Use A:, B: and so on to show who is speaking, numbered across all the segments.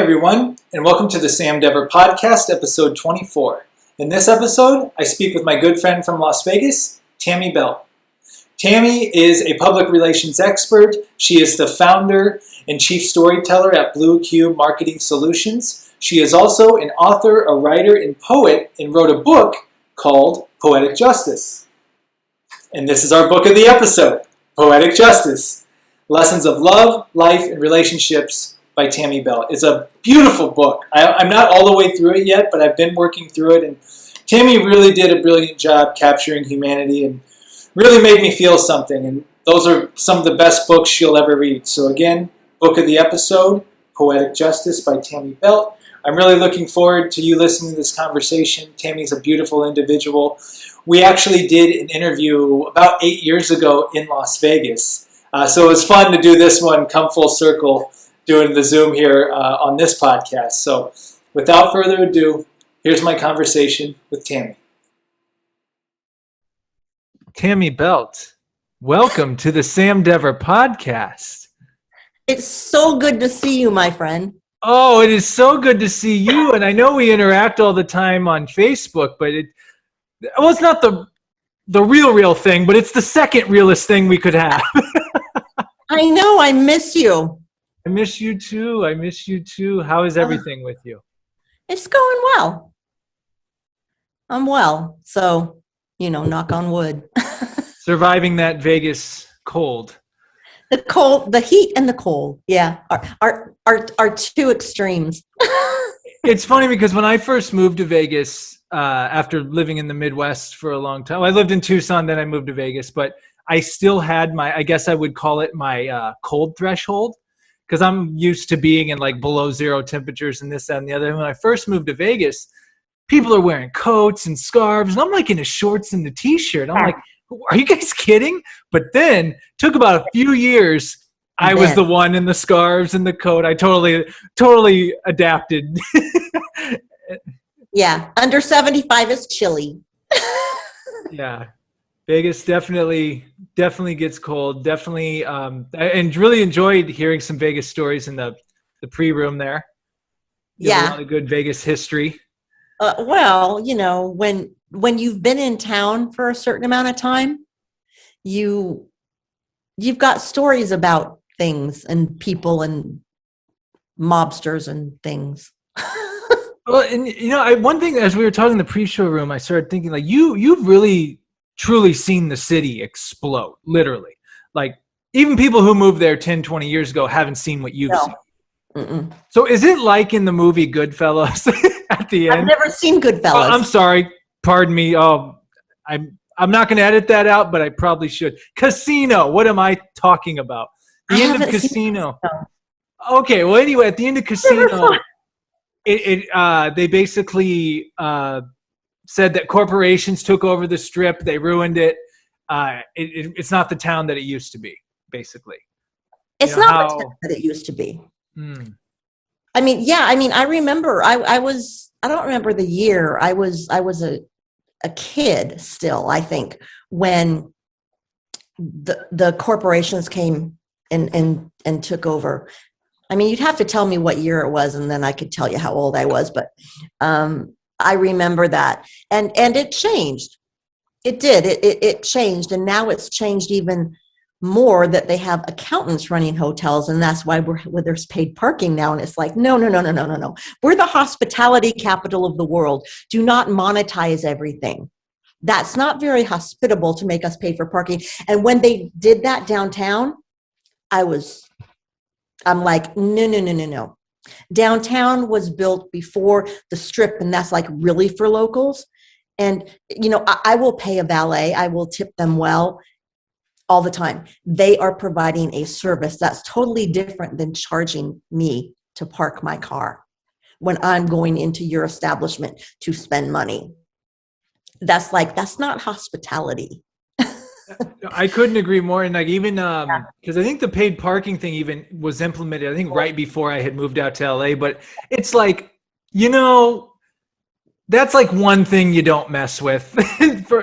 A: everyone, and welcome to the Sam Dever Podcast, episode 24. In this episode, I speak with my good friend from Las Vegas, Tami Belt. Tami is a public relations expert. She is the founder and chief storyteller at Blue Cube Marketing Solutions. She is also an author, a writer, and poet, and wrote a book called Poetic Justice. And this is our book of the episode, Poetic Justice: Lessons of Love, Life, and Relationships by Tami Belt. It's a beautiful book. I'm not all the way through it yet, but I've been working through it, and Tami really did a brilliant job capturing humanity and really made me feel something, and those are some of the best books she'll ever read. So again, book of the episode, Poetic Justice by Tami Belt. I'm really looking forward to you listening to this conversation. Tami's a beautiful individual. We actually did an interview about 8 years ago in Las Vegas, so it was fun to do this one, come full circle, doing the Zoom here on this podcast. So without further ado, here's my conversation with Tami. Tami Belt, welcome to the Sam Dever Podcast.
B: It's so good to see you, my friend.
A: Oh, it is so good to see you. And I know we interact all the time on Facebook, but it's not the real thing, but it's the second realest thing we could have.
B: I know, I miss you.
A: I miss you too. How is everything with you?
B: It's going well. I'm well. So, knock on wood.
A: Surviving that Vegas cold.
B: The heat and the cold. Yeah. Are two extremes.
A: It's funny because when I first moved to Vegas, after living in the Midwest for a long time, I lived in Tucson, then I moved to Vegas, but I still had I guess I would call it my cold threshold. Because I'm used to being in like below zero temperatures and this, that, and the other. And when I first moved to Vegas, people are wearing coats and scarves, and I'm like in a shorts and the t-shirt. I'm like, are you guys kidding? But then took about a few years. I was the one in the scarves and the coat. I totally adapted.
B: Yeah, under 75 is chilly.
A: Yeah. Vegas definitely gets cold. Definitely, and really enjoyed hearing some Vegas stories in the pre-room there. You have a lot of good Vegas history.
B: Well, when you've been in town for a certain amount of time, you've got stories about things and people and mobsters and things.
A: Well, and one thing as we were talking in the pre-show room, I started thinking like you've really truly seen the city explode, literally. Like, even people who moved there 10, 20 years ago haven't seen what you've seen.
B: Mm-mm.
A: So is it like in the movie Goodfellas at the end?
B: I've never seen Goodfellas.
A: I'm sorry. Pardon me. I'm not going to edit that out, but I probably should. Casino. What am I talking about? The end of Casino. Okay. Well, anyway, at the end of Casino, they basically said that corporations took over the strip. They ruined it. It's not the town that it used to be, basically.
B: It's not the town that it used to be. I mean, I remember I don't remember the year. I was a kid still, I think, when the corporations came and took over. I mean, you'd have to tell me what year it was, and then I could tell you how old I was, but I remember that. And it changed. It did. It changed. And now it's changed even more that they have accountants running hotels. And that's why there's paid parking now. And it's like, no. We're the hospitality capital of the world. Do not monetize everything. That's not very hospitable to make us pay for parking. And when they did that downtown, I'm like, no. Downtown was built before the strip, and that's like really for locals. And, I will pay a valet. I will tip them well all the time. They are providing a service that's totally different than charging me to park my car when I'm going into your establishment to spend money. That's not hospitality.
A: I couldn't agree more. And like even because I think the paid parking thing even was implemented, I think right before I had moved out to LA. But it's like, that's like one thing you don't mess with,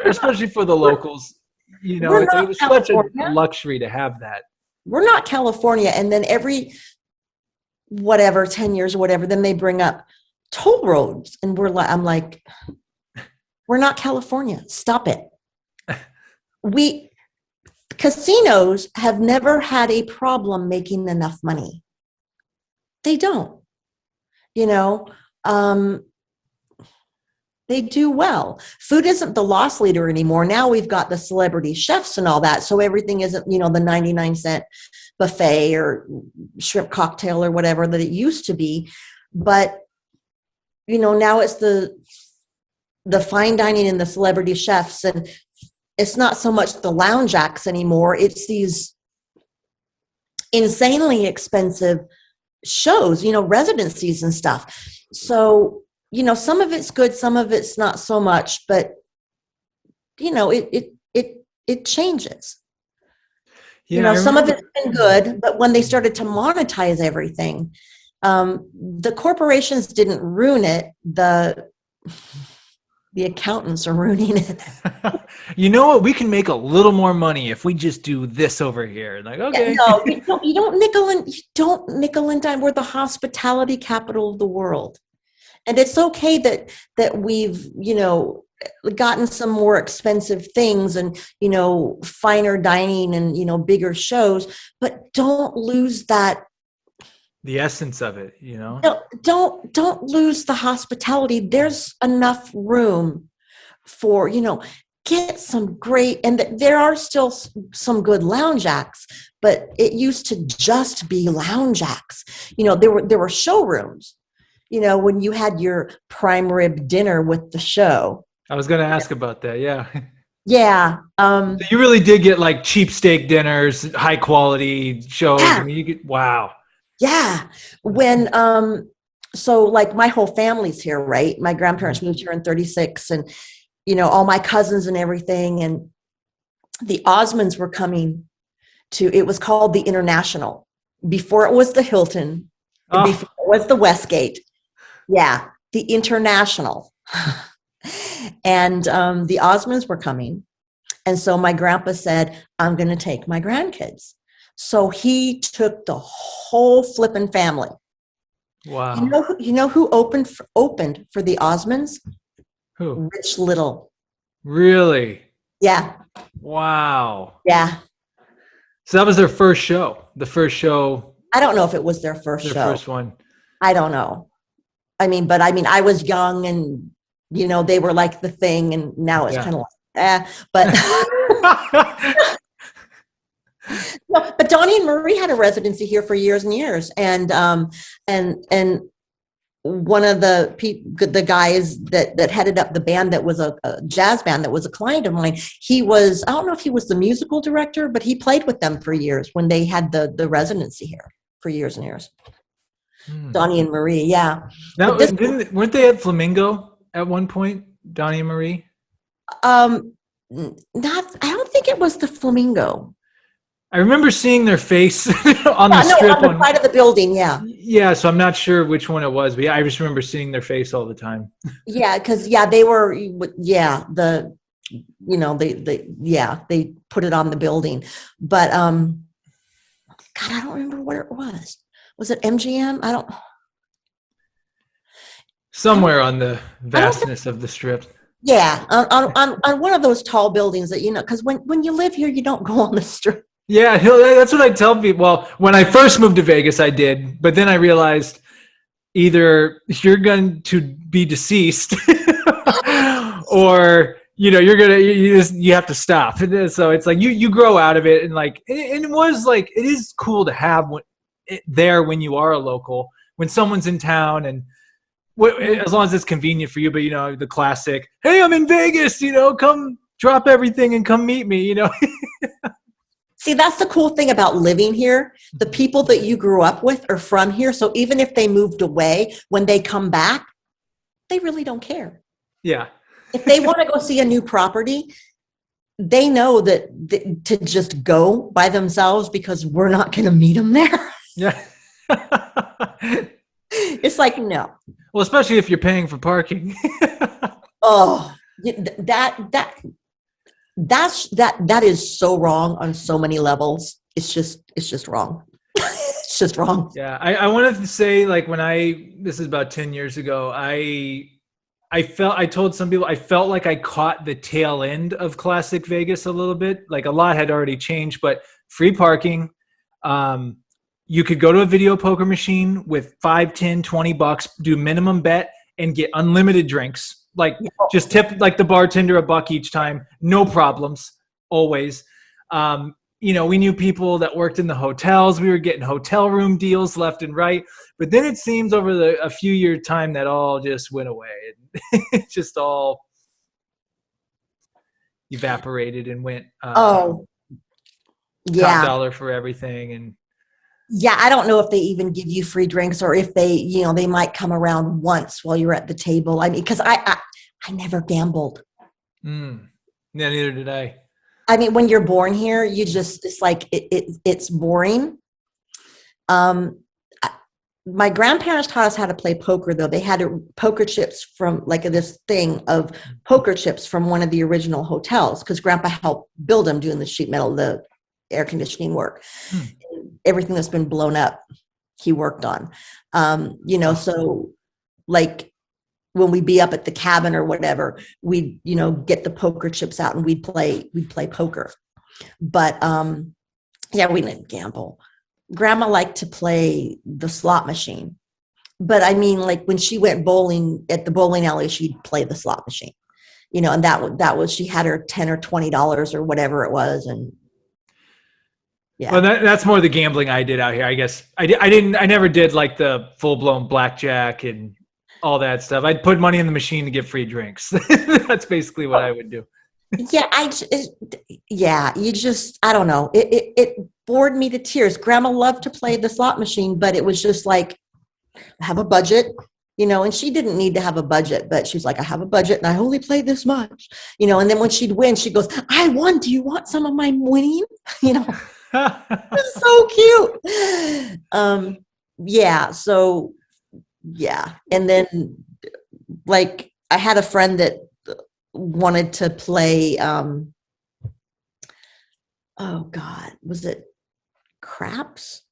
A: especially for the locals. It was such a luxury to have that.
B: We're not California. And then whatever, 10 years or whatever, then they bring up toll roads. And I'm like, we're not California. Stop it. Casinos have never had a problem making enough money. They don't, they do well. Food isn't the loss leader anymore. Now we've got the celebrity chefs and all that. So everything isn't, the 99-cent buffet or shrimp cocktail or whatever that it used to be. But, now it's the fine dining and the celebrity chefs, and it's not so much the lounge acts anymore. It's these insanely expensive shows, residencies and stuff. So, some of it's good, some of it's not so much, but it changes. Some of it's been good, but when they started to monetize everything, the corporations didn't ruin it. The accountants are ruining it.
A: You know what? We can make a little more money if we just do this over here. Like, okay.
B: Yeah, no, you don't nickel and dime. We're the hospitality capital of the world. And it's okay that we've, gotten some more expensive things and, finer dining and, bigger shows, but don't lose that.
A: The essence of it,
B: No, don't lose the hospitality. There's enough room for, get some great, and there are still some good lounge acts, but it used to just be lounge acts. There were showrooms, when you had your prime rib dinner with the show.
A: I was going to ask about that. Yeah.
B: Yeah.
A: So you really did get like cheap steak dinners, high quality shows.
B: Yeah.
A: I mean, wow.
B: Yeah. When, so like my whole family's here, right? My grandparents moved here in 36 and, all my cousins and everything. And the Osmonds were coming it was called the International before it was the Hilton, before it was the Westgate. Yeah. The International. And, the Osmonds were coming. And so my grandpa said, I'm going to take my grandkids. So he took the whole flippin' family.
A: Wow.
B: You know who opened for the Osmonds?
A: Who?
B: Rich Little.
A: Really?
B: Yeah.
A: Wow.
B: Yeah.
A: So that was their first show. The first show.
B: I don't know if it was their first show.
A: First one.
B: I don't know. But I was young and, they were like the thing, and now it's kind of like, but. No, but Donnie and Marie had a residency here for years and years, and one of the guys that headed up the band that was a jazz band that was a client of mine. I don't know if he was the musical director, but he played with them for years when they had the residency here for years and years. Donnie and Marie, yeah.
A: Now, weren't they at Flamingo at one point, Donnie and Marie?
B: I don't think it was the Flamingo.
A: I remember seeing their face on the strip.
B: On the side of the building, yeah.
A: Yeah, so I'm not sure which one it was, but yeah, I just remember seeing their face all the time.
B: Yeah, because they were, they put it on the building. But, God, I don't remember what it was. Was it MGM?
A: Somewhere on the vastness of the strip.
B: Yeah, on one of those tall buildings that, because when you live here, you don't go on the strip.
A: Yeah, that's what I tell people. Well, when I first moved to Vegas, I did, but then I realized either you're going to be deceased, or you have to stop. So it's like you grow out of it, and it is cool to have there when you are a local, when someone's in town, and as long as it's convenient for you. But the classic, hey, I'm in Vegas, come drop everything and come meet me.
B: See, that's the cool thing about living here. The people that you grew up with are from here. So even if they moved away, when they come back, they really don't care.
A: Yeah.
B: If they want to go see a new property, they know that to just go by themselves, because we're not going to meet them there.
A: Yeah.
B: It's like, no.
A: Well, especially if you're paying for parking.
B: Oh, that is so wrong on so many levels. It's just wrong. It's just wrong.
A: Yeah. I wanted to say, like, this is about 10 years ago, I told some people I felt like I caught the tail end of classic Vegas a little bit. Like, a lot had already changed, but free parking. You could go to a video poker machine with 5, 10, 20 bucks, do minimum bet, and get unlimited drinks. Like, just tip like the bartender $1 each time. No problems, always. We knew people that worked in the hotels. We were getting hotel room deals left and right. But then it seems over a few year time that all just went away. It just all evaporated and went top dollar for everything. And
B: yeah, I don't know if they even give you free drinks or if they, they might come around once while you're at the table. I mean, because I never gambled.
A: Yeah, neither did I.
B: I mean, when you're born here, it's like it's boring. My grandparents taught us how to play poker, though. They had poker chips from like this thing of poker chips from one of the original hotels because Grandpa helped build them doing the sheet metal, the air conditioning work. Everything that's been blown up, he worked on. So like when we'd be up at the cabin or whatever, we'd, get the poker chips out and we'd play poker. But we didn't gamble. Grandma liked to play the slot machine. But I mean, like when she went bowling at the bowling alley, she'd play the slot machine, and that was, she had her $10 or $20 or whatever it was. And yeah.
A: Well, that's more the gambling I did out here. I guess I never did like the full blown blackjack and all that stuff. I'd put money in the machine to get free drinks. That's basically what I would do.
B: Yeah. I don't know. It bored me to tears. Grandma loved to play the slot machine, but it was just like, have a budget, and she didn't need to have a budget, but she's like, I have a budget and I only play this much, and then when she'd win, she goes, I won. Do you want some of my winning? It's so cute. So yeah. And then like I had a friend that wanted to play, was it craps?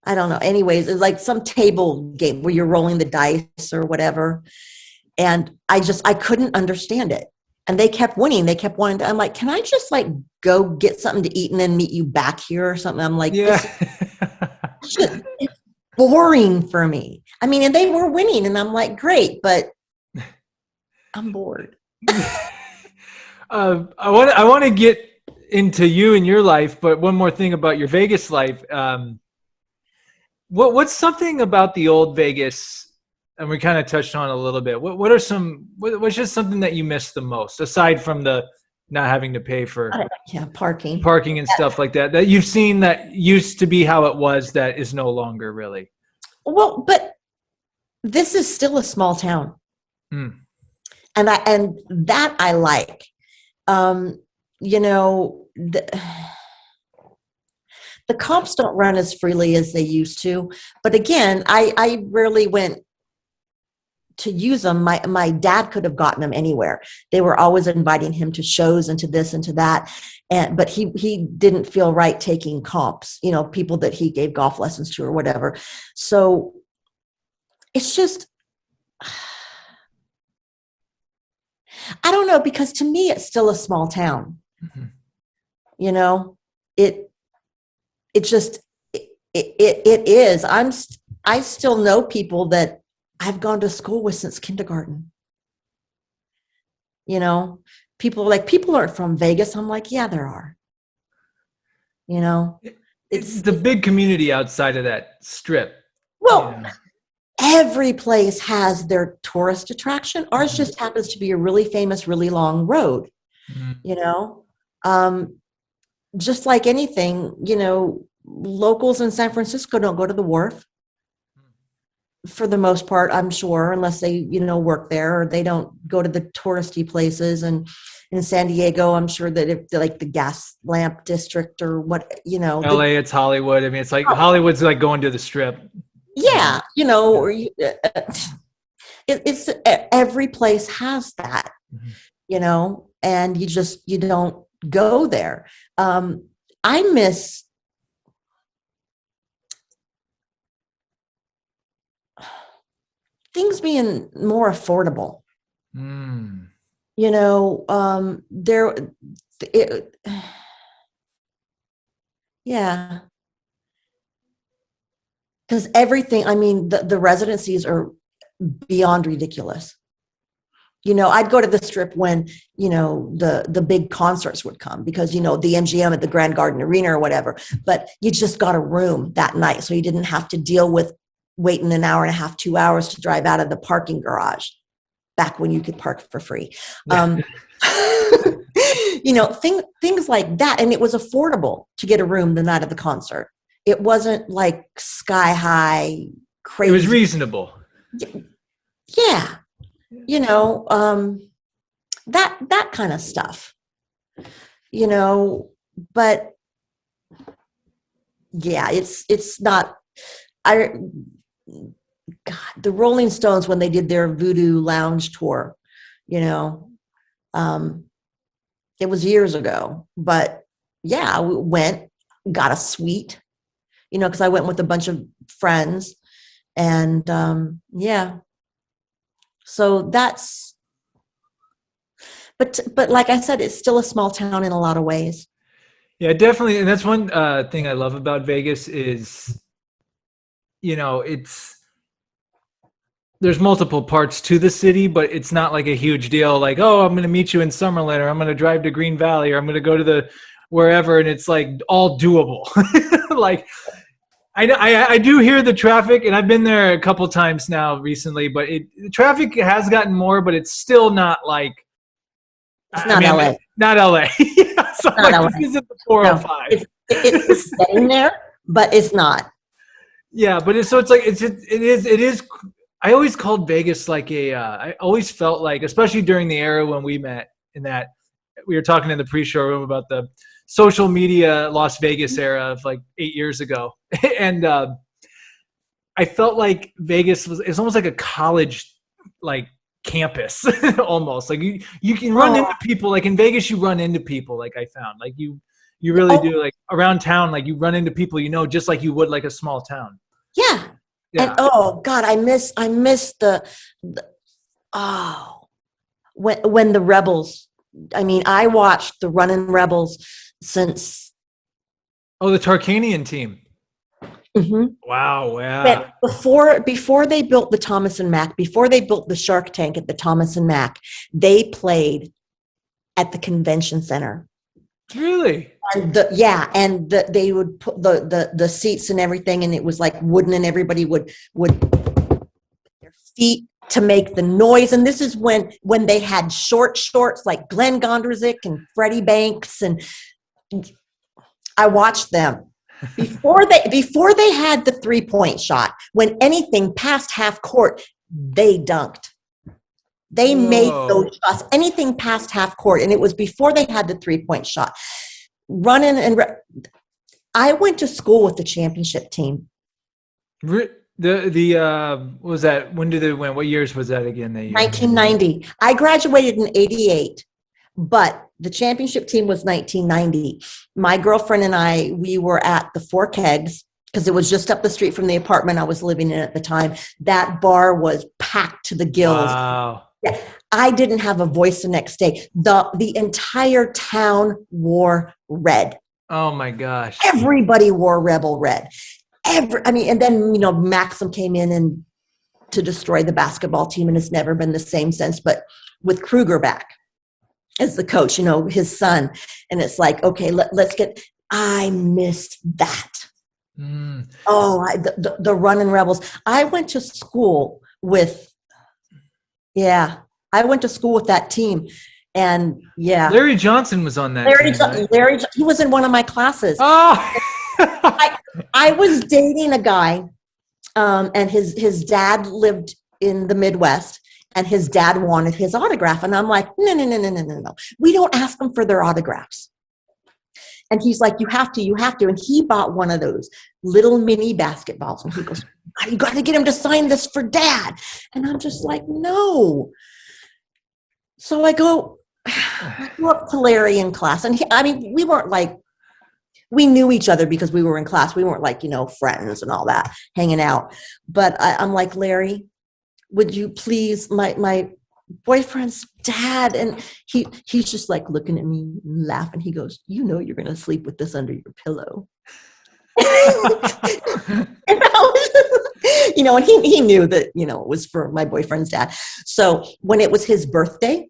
B: I don't know. Anyways, it's like some table game where you're rolling the dice or whatever. And I couldn't understand it. And they kept winning. They kept wanting to, I'm like, can I just like go get something to eat and then meet you back here or something? I'm like,
A: yeah.
B: It's boring for me. I mean, and they were winning and I'm like, great, but I'm bored.
A: I want to get into you and your life, but one more thing about your Vegas life. What's something about the old Vegas, and we kind of touched on it a little bit. What's just something that you miss the most, aside from the not having to pay for
B: parking
A: and stuff like that you've seen that used to be how it was that is no longer really?
B: Well, but this is still a small town. And that I like. The comps don't run as freely as they used to. But again, I rarely went to use them. My dad could have gotten them anywhere. They were always inviting him to shows and to this and to that. But he didn't feel right taking comps, people that he gave golf lessons to or whatever. So it's just, I don't know, because to me, it's still a small town.
A: Mm-hmm.
B: It is. I still know people that I've gone to school with since kindergarten. People aren't from Vegas. I'm like, yeah, there are.
A: It's the big community outside of that strip.
B: Well, every place has their tourist attraction. Ours just happens to be a really famous, really long road. Just like anything, locals in San Francisco don't go to the wharf for the most part, I'm sure, unless they, work there, or they don't go to the touristy places. And in San Diego, I'm sure that if like the gas lamp district or what,
A: LA, it's Hollywood. I mean, it's like Hollywood's like going to the strip.
B: Yeah. Or it's every place has that, and you don't go there. I miss things being more affordable.
A: Mm.
B: You know, yeah, because everything, I mean, the residencies are beyond ridiculous. You know, I'd go to the Strip when, you know, the big concerts would come because, you know, the MGM at the Grand Garden Arena or whatever, but you just got a room that night. So you didn't have to deal with waiting an hour and a half, 2 hours to drive out of the parking garage back when you could park for free. You know, things like that. And it was affordable to get a room the night of the concert. It wasn't like sky high, crazy.
A: It was reasonable.
B: Yeah. You know, that kind of stuff, you know, but yeah, it's not, God, the Rolling Stones, when they did their Voodoo Lounge tour, you know, it was years ago, but yeah, we went, got a suite, you know, because I went with a bunch of friends and yeah. So that's, but like I said, it's still a small town in a lot of ways.
A: Yeah, definitely. And that's one thing I love about Vegas is, you know, there's multiple parts to the city, but it's not like a huge deal. Like, oh, I'm going to meet you in Summerlin, or I'm going to drive to Green Valley, or I'm going to go to the wherever. And it's like all doable. Like, I do hear the traffic, and I've been there a couple times now recently, but the traffic has gotten more, but it's still not like,
B: it's not LA.
A: Not LA. Yeah, so
B: not
A: like,
B: LA.
A: This isn't the 405.
B: No, it's getting there, but it's not.
A: Yeah, but it is. I always called Vegas like I always felt like, especially during the era when we met, in that we were talking in the pre-show room about the social media Las Vegas era of like 8 years ago, and I felt like Vegas it's almost like a college like campus almost. Like you can run into people, like in Vegas you run into people, like I found, like you really do, like around town, like you run into people, you know, just like you would like a small town.
B: Yeah. And oh God, I miss the when the Rebels, I mean, I watched the Runnin' Rebels since
A: the Tarkanian team.
B: Mm-hmm.
A: Wow, yeah.
B: But before they built the Thomas and Mack, before they built the Shark Tank at the Thomas and Mack, they played at the convention center.
A: Really?
B: And they would put the seats and everything, and it was like wooden, and everybody would put their feet to make the noise. And this is when they had shorts like Glenn Gondrezick and Freddie Banks, and I watched them before they had the 3-point shot. When anything past half court, they dunked. They made those shots, anything past half court, and it was before they had the 3-point shot. I went to school with the championship team.
A: What was that? When did they win? What years was that again?
B: 1990. I graduated in 88, but the championship team was 1990. My girlfriend and I, we were at the Four Kegs because it was just up the street from the apartment I was living in at the time. That bar was packed to the gills.
A: Wow.
B: Yeah, I didn't have a voice the next day. The entire town wore red.
A: Oh my gosh.
B: Everybody wore Rebel red. And then, you know, Maxim came in and to destroy the basketball team, and it's never been the same since. But with Kruger back as the coach, you know, his son, and it's like, okay, let's get. I missed that.
A: Mm.
B: The Runnin' Rebels. I went to school with. Yeah, I went to school with that team, and yeah,
A: Larry Johnson was on that team,
B: right? He was in one of my classes.
A: Oh,
B: I was dating a guy, and his dad lived in the Midwest, and his dad wanted his autograph, and I'm like, no, we don't ask them for their autographs. And he's like, you have to, and he bought one of those little mini basketballs, and he goes, you got to get him to sign this for Dad. And I'm just like, no. So I go up to Larry in class, and we weren't like, we knew each other because we were in class. We weren't like, you know, friends and all that, hanging out. But I'm like, Larry, would you please, my boyfriend's dad, and he's just like looking at me and laughing. He goes, you know, you're going to sleep with this under your pillow. And you know, and he knew that, you know, it was for my boyfriend's dad. So when it was his birthday,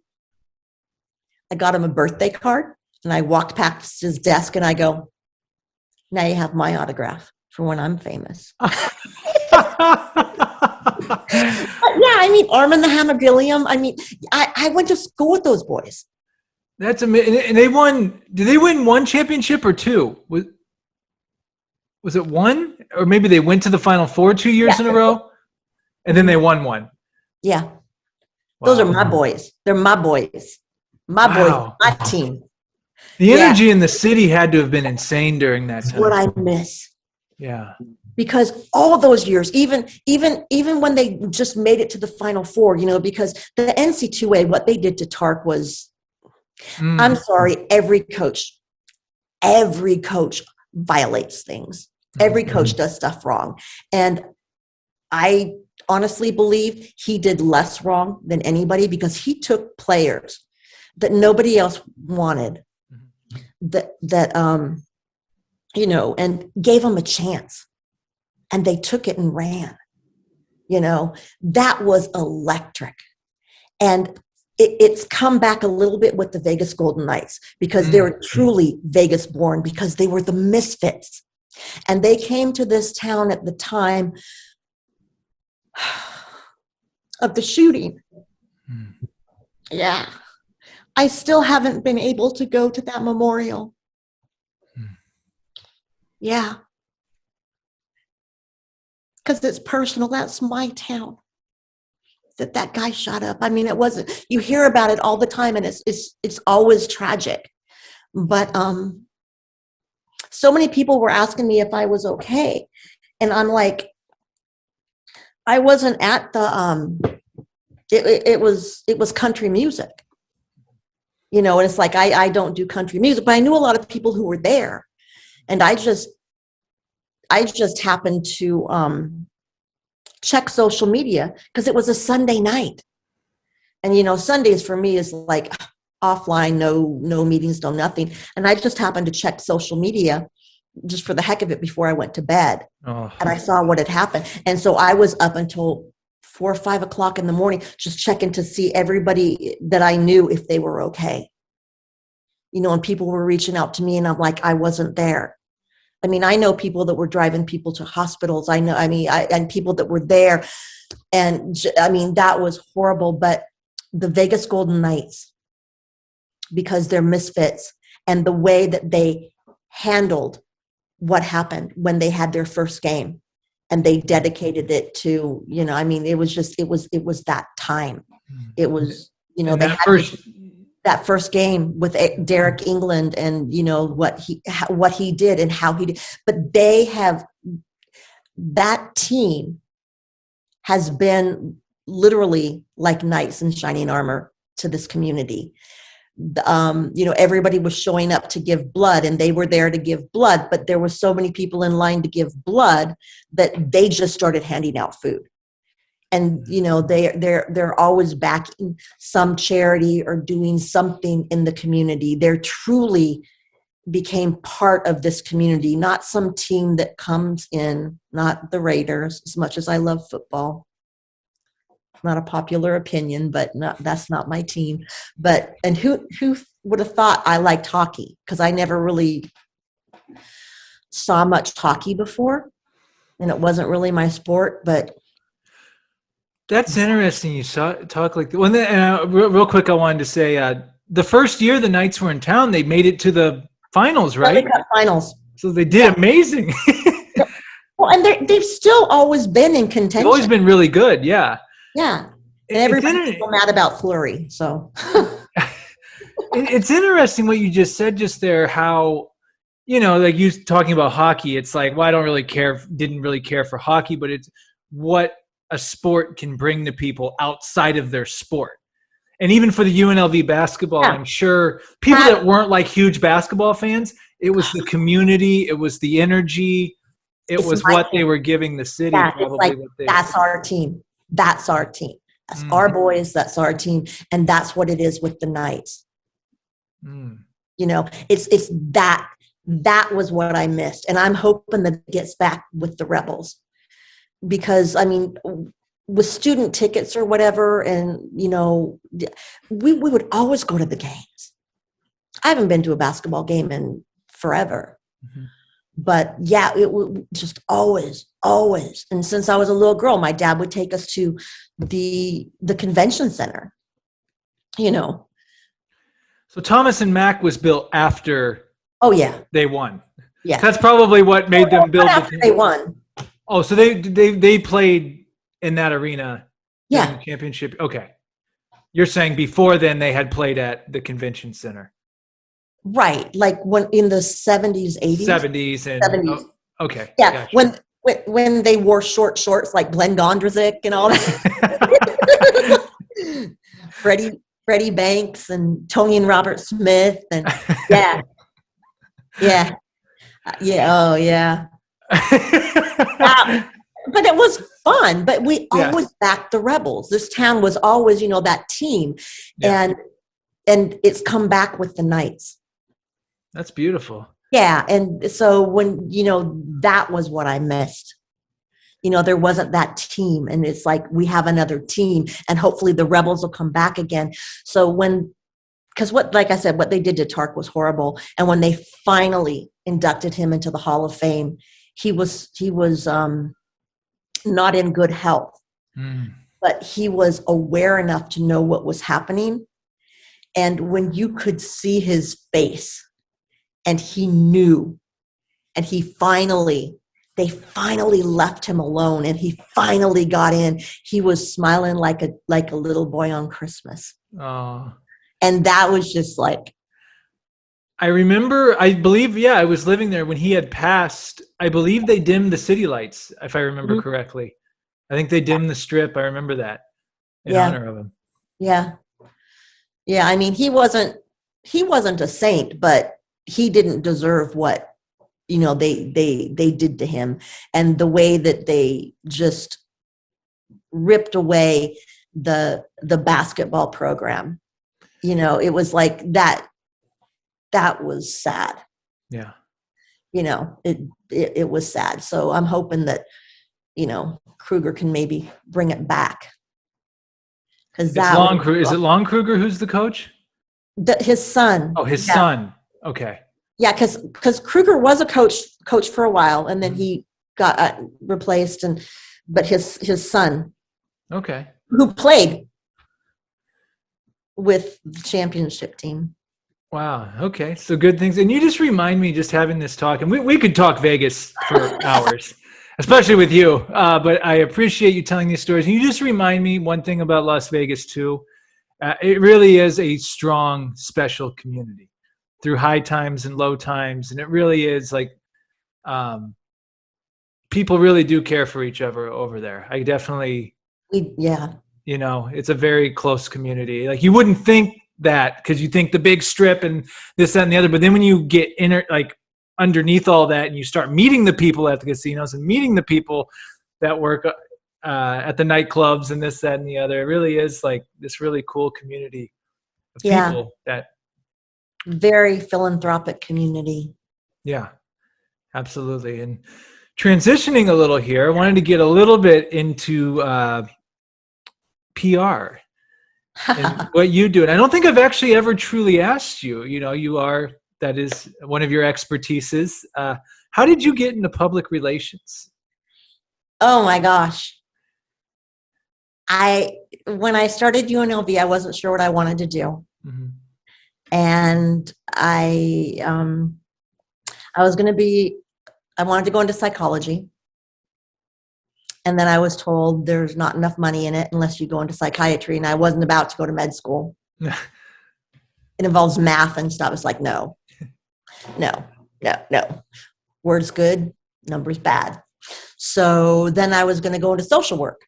B: I got him a birthday card, and I walked past his desk and I go, now you have my autograph for when I'm famous. Yeah, I mean, Arm and the Hammergilliam. I mean, I went to school with those boys.
A: That's amazing. And they won. Did they win one championship or two? Was it one? Or maybe they went to the Final Four 2 years in a row, and then they won one.
B: Yeah. Wow. Those are my boys. They're my boys. My boys, my team.
A: The energy in the city had to have been insane during that time.
B: That's what I miss.
A: Yeah.
B: Because all those years, even when they just made it to the Final Four, you know, because the NC2A, what they did to Tark was, I'm sorry, every coach violates things. Every coach does stuff wrong. And I honestly believe he did less wrong than anybody, because he took players that nobody else wanted, that you know, and gave them a chance. And they took it and ran. You know, that was electric. And it's come back a little bit with the Vegas Golden Knights, because they were truly Vegas born, because they were the misfits. And they came to this town at the time of the shooting. Yeah. I still haven't been able to go to that memorial. Yeah. Because it's personal. That's my town that guy shot up. I mean, it wasn't, you hear about it all the time, and it's always tragic. But so many people were asking me if I was okay. And I'm like, I wasn't at the, it was country music. You know, and it's like, I don't do country music, but I knew a lot of people who were there. And I just happened to check social media, because it was a Sunday night. And, you know, Sundays for me is like offline, no meetings, no nothing. And I just happened to check social media just for the heck of it before I went to bed. And I saw what had happened. And so I was up until 4 or 5 o'clock in the morning, just checking to see everybody that I knew if they were okay. You know, and people were reaching out to me, and I'm like, I wasn't there. I mean, I know people that were driving people to hospitals. And people that were there. And I mean, that was horrible. But the Vegas Golden Knights, because they're misfits, and the way that they handled what happened when they had their first game, and they dedicated it to, you know, I mean, it was that time. It was, you know, that first game with Derek England, and, you know, what he did and how he did. But that team has been literally like knights in shining armor to this community. You know, everybody was showing up to give blood, and they were there to give blood, but there were so many people in line to give blood that they just started handing out food. And, you know, they're always backing some charity or doing something in the community. They're truly became part of this community, not some team that comes in, not the Raiders, as much as I love football. Not a popular opinion, but that's not my team. But, and who would have thought I liked hockey? Because I never really saw much hockey before, and it wasn't really my sport, but.
A: That's interesting. You talk like that. Well, real quick, I wanted to say the first year the Knights were in town, they made it to the finals, right?
B: Stanley Cup finals.
A: So they did amazing.
B: Well, and they've still always been in contention.
A: They've always been really good, yeah.
B: Yeah, and everybody's so mad about Fleury. So
A: it's interesting what you just said just there. How, you know, like you talking about hockey. It's like, well, I don't really care. Didn't really care for hockey, but it's what a sport can bring to people outside of their sport. And even for the UNLV basketball, I'm sure people that weren't like huge basketball fans, it was the community, it was the energy, it was what they were giving the city.
B: Probably like, that's our team. That's our team. That's our boys. That's our team. And that's what it is with the Knights. You know, it's that was what I missed. And I'm hoping that it gets back with the Rebels, because I mean, with student tickets or whatever, and you know, we would always go to the games. I haven't been to a basketball game in forever. But yeah, it would just always. And since I was a little girl, my dad would take us to the convention center, you know.
A: So Thomas and Mack was built after they won.
B: Yeah.
A: That's probably what made them build
B: after they won.
A: Oh, so they played in that arena in the championship. Okay. You're saying before then they had played at the convention center.
B: Right, like when in the 70s, 80s.
A: 70s and
B: 70s.
A: Oh, okay.
B: Yeah,
A: gotcha.
B: when they wore short shorts like Glenn Gondrezick and all that. Freddie Banks and Tony and Robert Smith and yeah. Oh yeah. But it was fun. But we always backed the Rebels. This town was always, you know, that team, and it's come back with the Knights.
A: That's beautiful.
B: Yeah. And so when, you know, that was what I missed. You know, there wasn't that team. And it's like, we have another team and hopefully the Rebels will come back again. So because like I said, what they did to Tark was horrible. And when they finally inducted him into the Hall of Fame, he was not in good health, but he was aware enough to know what was happening. And when you could see his face, and he knew, and they finally left him alone, and he finally got in. He was smiling like a little boy on Christmas.
A: Oh.
B: And that was just like.
A: I remember, I believe, I was living there when he had passed. I believe they dimmed the city lights, if I remember correctly. I think they dimmed the strip. I remember that in honor of him. Yeah.
B: Yeah. I mean, he wasn't a saint, but he didn't deserve what, you know, they did to him, and the way that they just ripped away the basketball program. You know, it was like that was sad.
A: Yeah.
B: You know, it was sad. So I'm hoping that, you know, Kruger can maybe bring it back. Because
A: is it Lon Kruger who's the coach?
B: His son.
A: Oh, his son. Okay.
B: Yeah, because Kruger was a coach for a while, and then he got replaced, but his son,
A: okay,
B: who played with the championship team.
A: Wow. Okay. So good things. And you just remind me, just having this talk, and we could talk Vegas for hours, especially with you. But I appreciate you telling these stories. And you just remind me one thing about Las Vegas too. It really is a strong, special community through high times and low times. And it really is like, people really do care for each other over there. I definitely, you know, it's a very close community. Like, you wouldn't think that, because you think the big strip and this, that, and the other. But then when you get underneath all that, and you start meeting the people at the casinos and meeting the people that work at the nightclubs and this, that, and the other, it really is like this really cool community of people that.
B: Very philanthropic community.
A: Yeah, absolutely. And transitioning a little here, I wanted to get a little bit into PR and what you do. And I don't think I've actually ever truly asked you, you know, that is one of your expertises. How did you get into public relations?
B: Oh my gosh. When I started UNLV, I wasn't sure what I wanted to do. Mm-hmm. And I wanted to go into psychology. And then I was told there's not enough money in it unless you go into psychiatry. And I wasn't about to go to med school. It involves math and stuff. It's like, no. Words good, numbers bad. So then I was going to go into social work.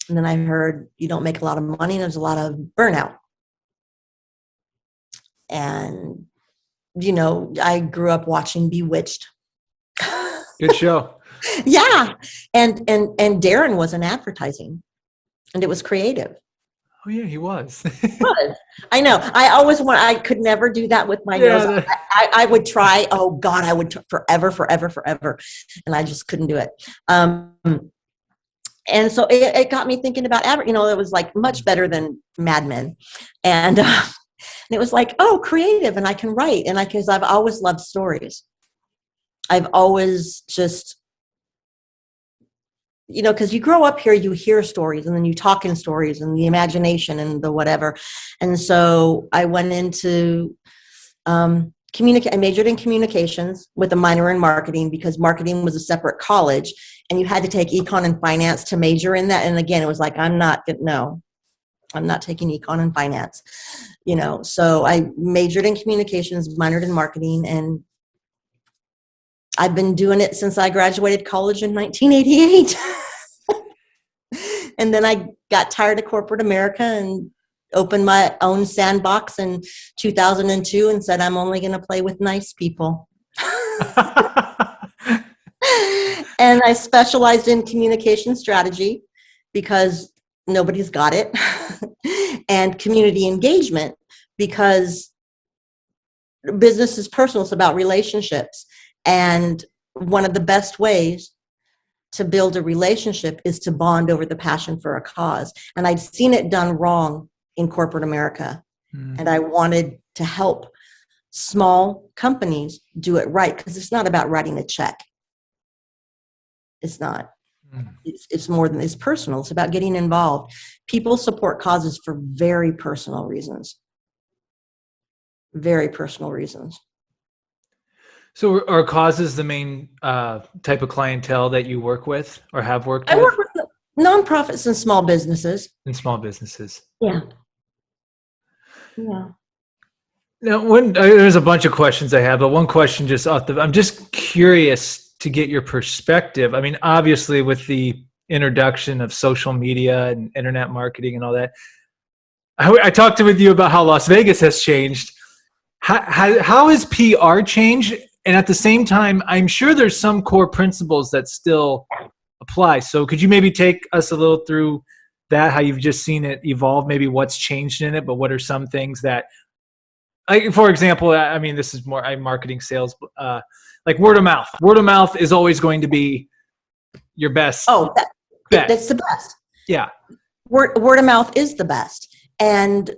B: And then I heard you don't make a lot of money and there's a lot of burnout. And, you know, I grew up watching Bewitched.
A: Good show.
B: Yeah. And Darren was in advertising. And it was creative.
A: Oh yeah, he was.
B: I know. I could never do that with my nose. I would try. Oh God, I would forever. And I just couldn't do it. And so it got me thinking about, it was like much better than Mad Men. And it was like, oh, creative, and I can write. And because I've always loved stories. I've always just, because you grow up here, you hear stories, and then you talk in stories, and the imagination and the whatever. And so I went into I majored in communications with a minor in marketing, because marketing was a separate college, and you had to take econ and finance to major in that. And again, it was like, I'm not taking econ and finance, So I majored in communications, minored in marketing, and I've been doing it since I graduated college in 1988. And then I got tired of corporate America and opened my own sandbox in 2002 and said, I'm only going to play with nice people. And I specialized in communication strategy because nobody's got it, and community engagement because business is personal. It's about relationships. And one of the best ways to build a relationship is to bond over the passion for a cause. And I'd seen it done wrong in corporate America. And I wanted to help small companies do it right, because it's not about writing a check. It's not. It's more than, it's personal. It's about getting involved. People support causes for very personal reasons. Very personal reasons.
A: So are causes the main type of clientele that you work with or have worked with?
B: I work with nonprofits and small businesses. Yeah. Yeah.
A: Now, there's a bunch of questions I have, but one question I'm just curious to get your perspective. I mean, obviously with the introduction of social media and internet marketing and all that, I talked with you about how Las Vegas has changed. How has PR changed? And at the same time, I'm sure there's some core principles that still apply. So could you maybe take us a little through that, how you've just seen it evolve, maybe what's changed in it, but what are some things that, like, for example, I mean, this is more marketing sales, like word of mouth. Word of mouth is always going to be your best.
B: Oh, that's the best.
A: Yeah.
B: Word of mouth is the best. And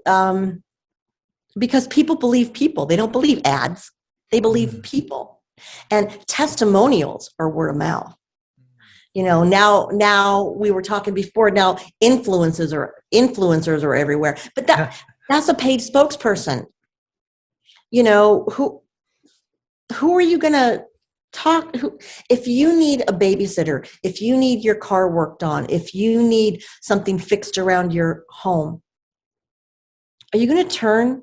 B: because people believe people. They don't believe ads. They believe people. And testimonials are word of mouth. Now we were talking before, now influencers are everywhere. But that's a paid spokesperson. Who are you going to talk to? If you need a babysitter, if you need your car worked on, if you need something fixed around your home, are you going to turn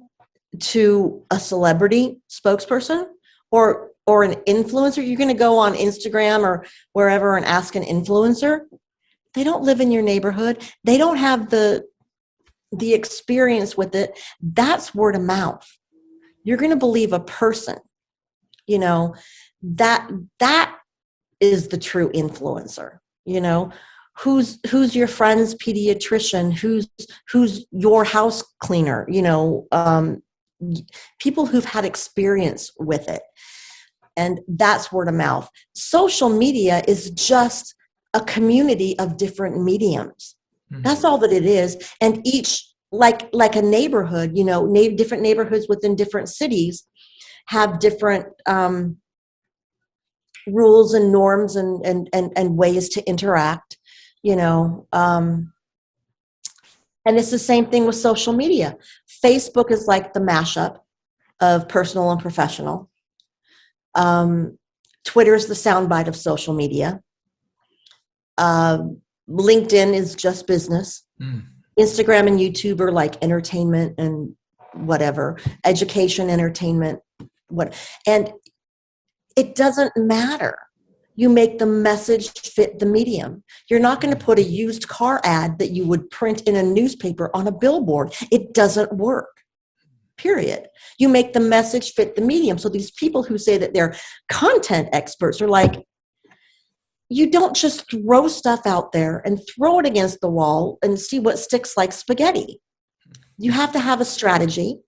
B: to a celebrity spokesperson or an influencer? You're going to go on Instagram or wherever and ask an influencer? They don't live in your neighborhood. They don't have the experience with it. That's word of mouth. You're going to believe a person. That is the true influencer. Who's your friend's pediatrician, who's your house cleaner, people who've had experience with it. And that's word of mouth. Social media is just a community of different mediums. Mm-hmm. That's all that it is. And each, like a neighborhood, different neighborhoods within different cities have different rules and norms and ways to interact, and it's the same thing with social media. Facebook is like the mashup of personal and professional. Twitter is the soundbite of social media. LinkedIn is just business. Instagram and YouTube are like entertainment and whatever, education, entertainment, and it doesn't matter. You make the message fit the medium. You're not going to put a used car ad that you would print in a newspaper on a billboard. It doesn't work. Period. You make the message fit the medium. So these people who say that they're content experts are like, you don't just throw stuff out there and throw it against the wall and see what sticks like spaghetti. You have to have a strategy.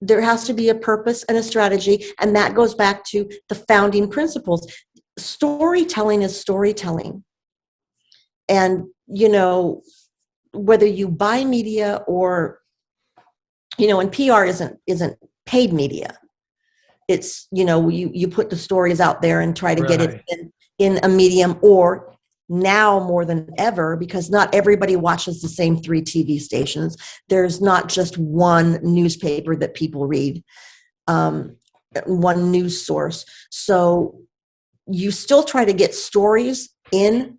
B: There has to be a purpose and a strategy, and that goes back to the founding principles. Storytelling is storytelling. And, whether you buy media or, and PR isn't paid media. It's, you put the stories out there and try to get it in a medium, or now more than ever, because not everybody watches the same 3 TV stations. There's not just one newspaper that people read, one news source. So you still try to get stories in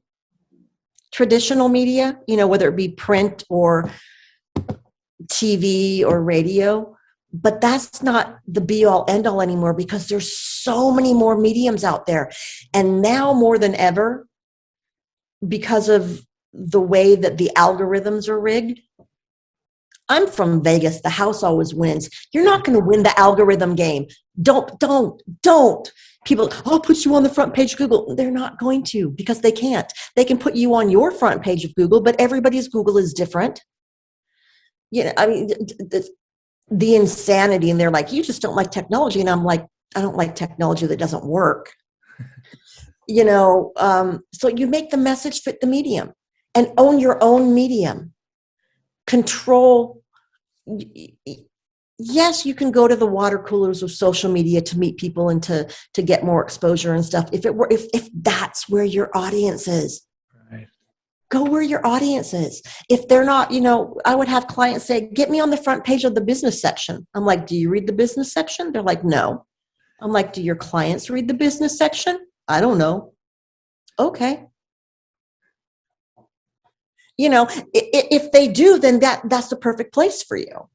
B: traditional media, whether it be print or TV or radio. But that's not the be all end all anymore, because there's so many more mediums out there. And now more than ever, because of the way that the algorithms are rigged. I'm from Vegas. The house always wins. You're not going to win the algorithm game. Don't. People, I'll put you on the front page of Google. They're not going to, because they can't. They can put you on your front page of Google, but everybody's Google is different. The insanity, and they're like, you just don't like technology. And I'm like, I don't like technology that doesn't work. So you make the message fit the medium and own your own medium. Control. Yes, you can go to the water coolers of social media to meet people and to get more exposure and stuff. If that's where your audience is. Right. Go where your audience is. If they're not, I would have clients say, get me on the front page of the business section. I'm like, do you read the business section? They're like, no. I'm like, do your clients read the business section? I don't know. Okay. If they do, then that's the perfect place for you.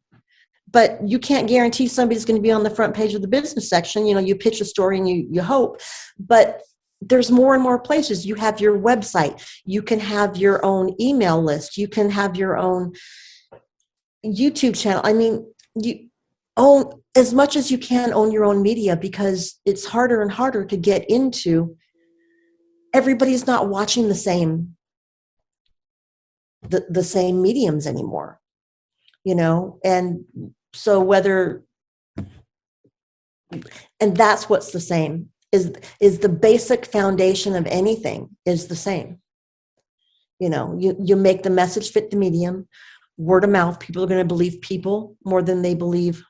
B: But you can't guarantee somebody's going to be on the front page of the business section. You pitch a story and you hope. But there's more and more places. You have your website. You can have your own email list. You can have your own YouTube channel. I mean, you own as much as you can, own your own media, because it's harder and harder to get into. Everybody's not watching the same mediums anymore, and so and that's what's the same is the basic foundation of anything is the same. You make the message fit the medium. Word of mouth. People are going to believe people more than they believe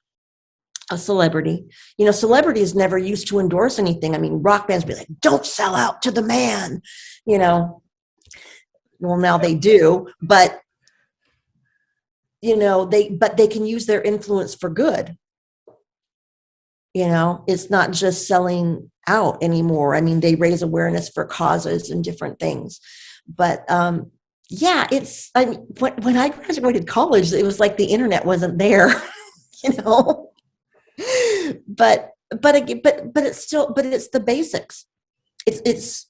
B: a celebrity. Celebrities never used to endorse anything. I mean, rock bands be like, don't sell out to the man, well, now they do, but they can use their influence for good. It's not just selling out anymore. I mean, they raise awareness for causes and different things. But when I graduated college, it was like the internet wasn't there, But it's the basics. It's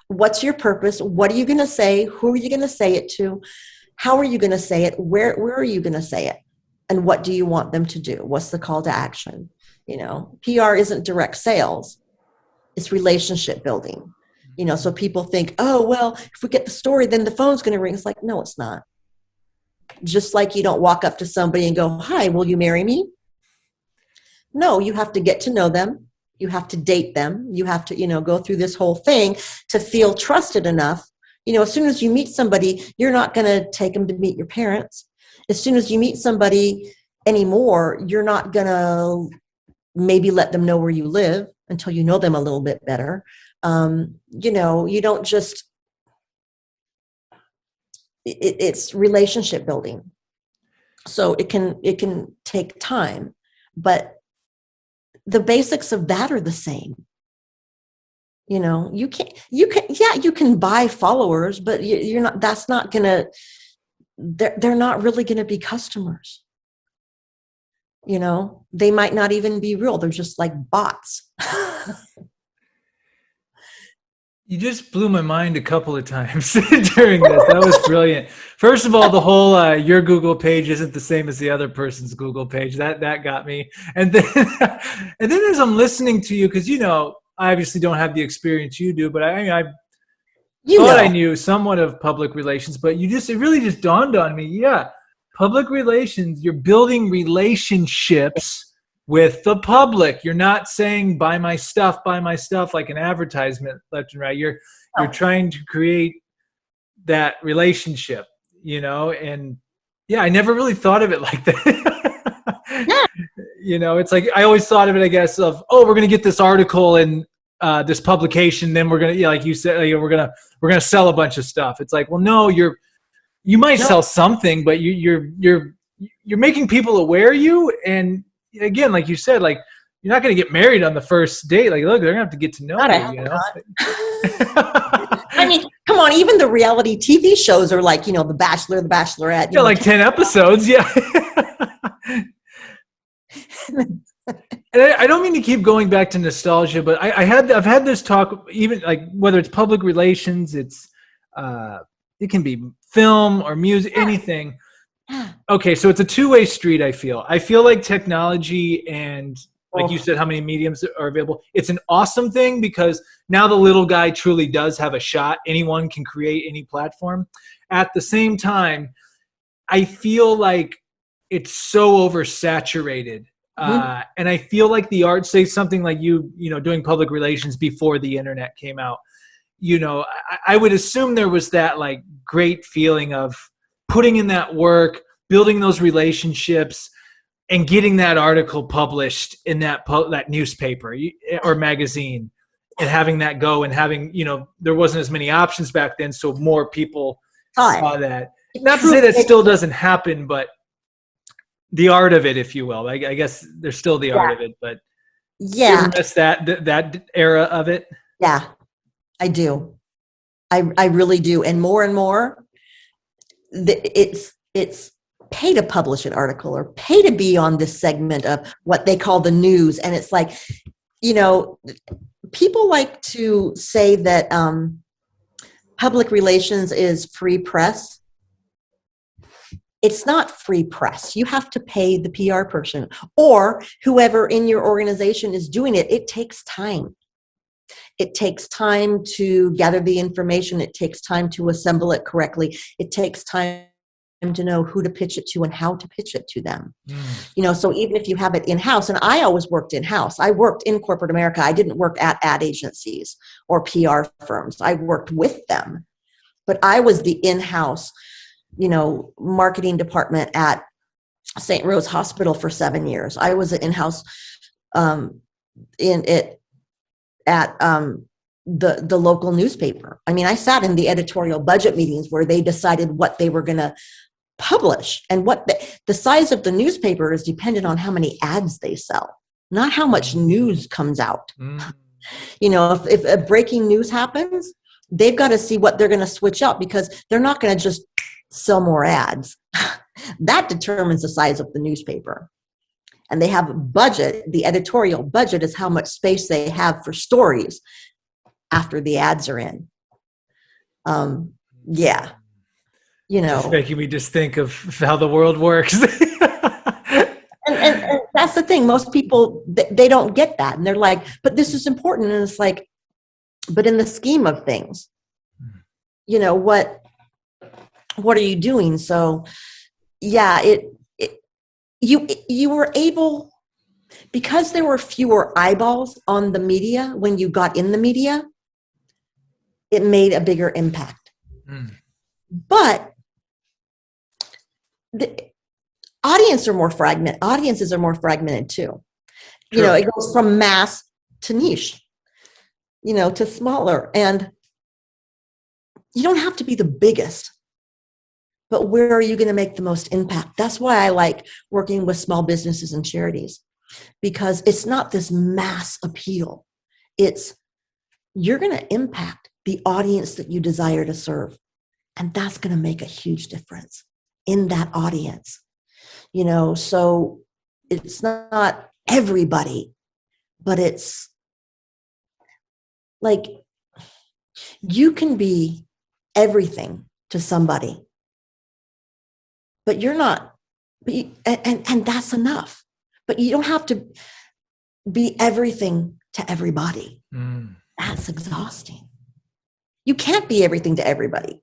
B: what's your purpose? What are you going to say? Who are you going to say it to? How are you going to say it? Where are you going to say it? And what do you want them to do? What's the call to action? PR isn't direct sales. It's relationship building. So people think, oh, well, if we get the story, then the phone's going to ring. It's like, no, it's not. Just like you don't walk up to somebody and go, hi, will you marry me? No, you have to get to know them. You have to date them. You have to, go through this whole thing to feel trusted enough. As soon as you meet somebody, you're not going to take them to meet your parents. As soon as you meet somebody anymore, you're not going to maybe let them know where you live until you know them a little bit better. You don't just, it's relationship building. So it can take time, but the basics of that are the same. You can buy followers, but you're not, that's not gonna, they're not really gonna be customers. They might not even be real. They're just like bots.
C: You just blew my mind a couple of times during this. That was brilliant. First of all, the whole your Google page isn't the same as the other person's Google page. That got me. And then as I'm listening to you, because I obviously don't have the experience you do, but I
B: You
C: thought I
B: know.
C: knew somewhat of public relations, but it really just dawned on me. Yeah, public relations, you're building relationships with the public. You're not saying buy my stuff like an advertisement left and right. You're trying to create that relationship, and yeah, I never really thought of it like that.
B: Yeah.
C: It's like I always thought of it, I guess, of, oh, we're going to get this article in this publication, then we're going to, like you said, we're going to sell a bunch of stuff. It's like, well, no, you might sell something, but you're making people aware of you. And again, like you said, like, you're not going to get married on the first date. Like, look, they're going to have to get to know you,
B: I mean, come on, even the reality TV shows are like, The Bachelor, The Bachelorette.
C: Yeah, like 10 episodes, yeah. And I don't mean to keep going back to nostalgia, but I've had this talk, even like whether it's public relations, it can be film or music, anything. Okay, so it's a two-way street. I feel like technology and, like you said, how many mediums are available. It's an awesome thing because now the little guy truly does have a shot. Anyone can create any platform. At the same time, I feel like it's so oversaturated. And I feel like the art, say something like you doing public relations before the internet came out, I would assume there was that like great feeling of putting in that work, building those relationships, and getting that article published in that newspaper or magazine, and having that go, and having, there wasn't as many options back then, so more people saw that. Not to say that still doesn't happen, but the art of it, if you will. I guess there's still the art of it, but you ever miss that era of it?
B: Yeah, I do. I really do. And more, it's pay to publish an article or pay to be on this segment of what they call the news. And it's like, people like to say that public relations is free press. It's not free press. You have to pay the PR person or whoever in your organization is doing it. It takes time. It takes time to gather the information. It takes time to assemble it correctly. It takes time to know who to pitch it to and how to pitch it to them. So even if you have it in-house, and I always worked in-house. I worked in corporate America. I didn't work at ad agencies or PR firms. I worked with them. But I was the in-house marketing department at St. Rose Hospital for 7 years. I was an in-house at the local newspaper. I mean, I sat in the editorial budget meetings where they decided what they were going to publish, and what the size of the newspaper is dependent on how many ads they sell, not how much news comes out. If a breaking news happens, they've got to see what they're going to switch up, because they're not going to just sell more ads. That determines the size of the newspaper. And they have a budget. The editorial budget is how much space they have for stories after the ads are in.
C: It's making me just think of how the world works.
B: and that's the thing. Most people, they don't get that. And they're like, but this is important. And it's like, but in the scheme of things, what are you doing? So yeah, you were able, because there were fewer eyeballs on the media when you got in the media, it made a bigger impact. But the audiences are more fragmented too.
C: Sure.
B: It goes from mass to niche, to smaller. And you don't have to be the biggest, but where are you going to make the most impact? That's why I like working with small businesses and charities, because it's not this mass appeal. It's, you're going to impact the audience that you desire to serve. And that's going to make a huge difference in that audience. So it's not everybody, but it's like, you can be everything to somebody, but you're not, and that's enough. But you don't have to be everything to everybody. That's exhausting. You can't be everything to everybody.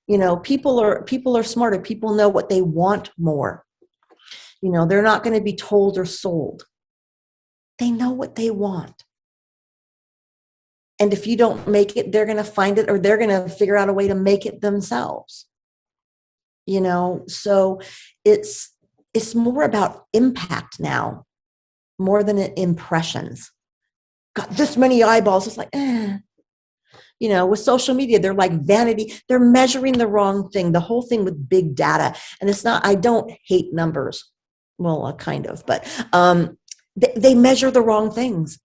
B: You know, people are smarter. People know what they want more. You know, they're not going to be told or sold. They know what they want. And if you don't make it, they're going to find it, or they're going to figure out a way to make it themselves. You know, so it's more about impact now, more than impressions. Got this many eyeballs. It's like, You know, with social media, they're like vanity. They're measuring the wrong thing, the whole thing with big data. And it's not, I don't hate numbers. Well, kind of, but they measure the wrong things.